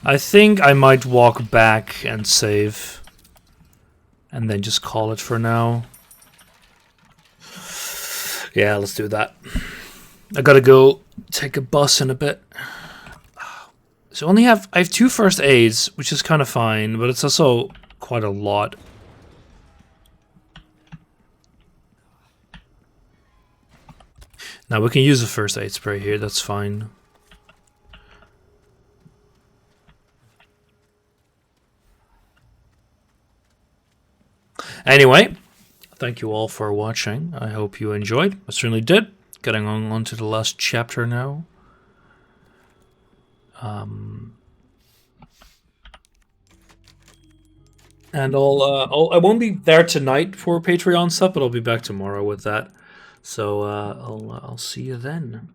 S1: I think I might walk back and save. And then just call it for now. Yeah, let's do that. I gotta go take a bus in a bit. So I have 2 first aids, which is kind of fine, but it's also quite a lot. Now we can use a first aid spray here, that's fine. Anyway, thank you all for watching. I hope you enjoyed. I certainly did. Getting on to the last chapter now. And I won't be there tonight for Patreon stuff, but I'll be back tomorrow with that. So I'll see you then.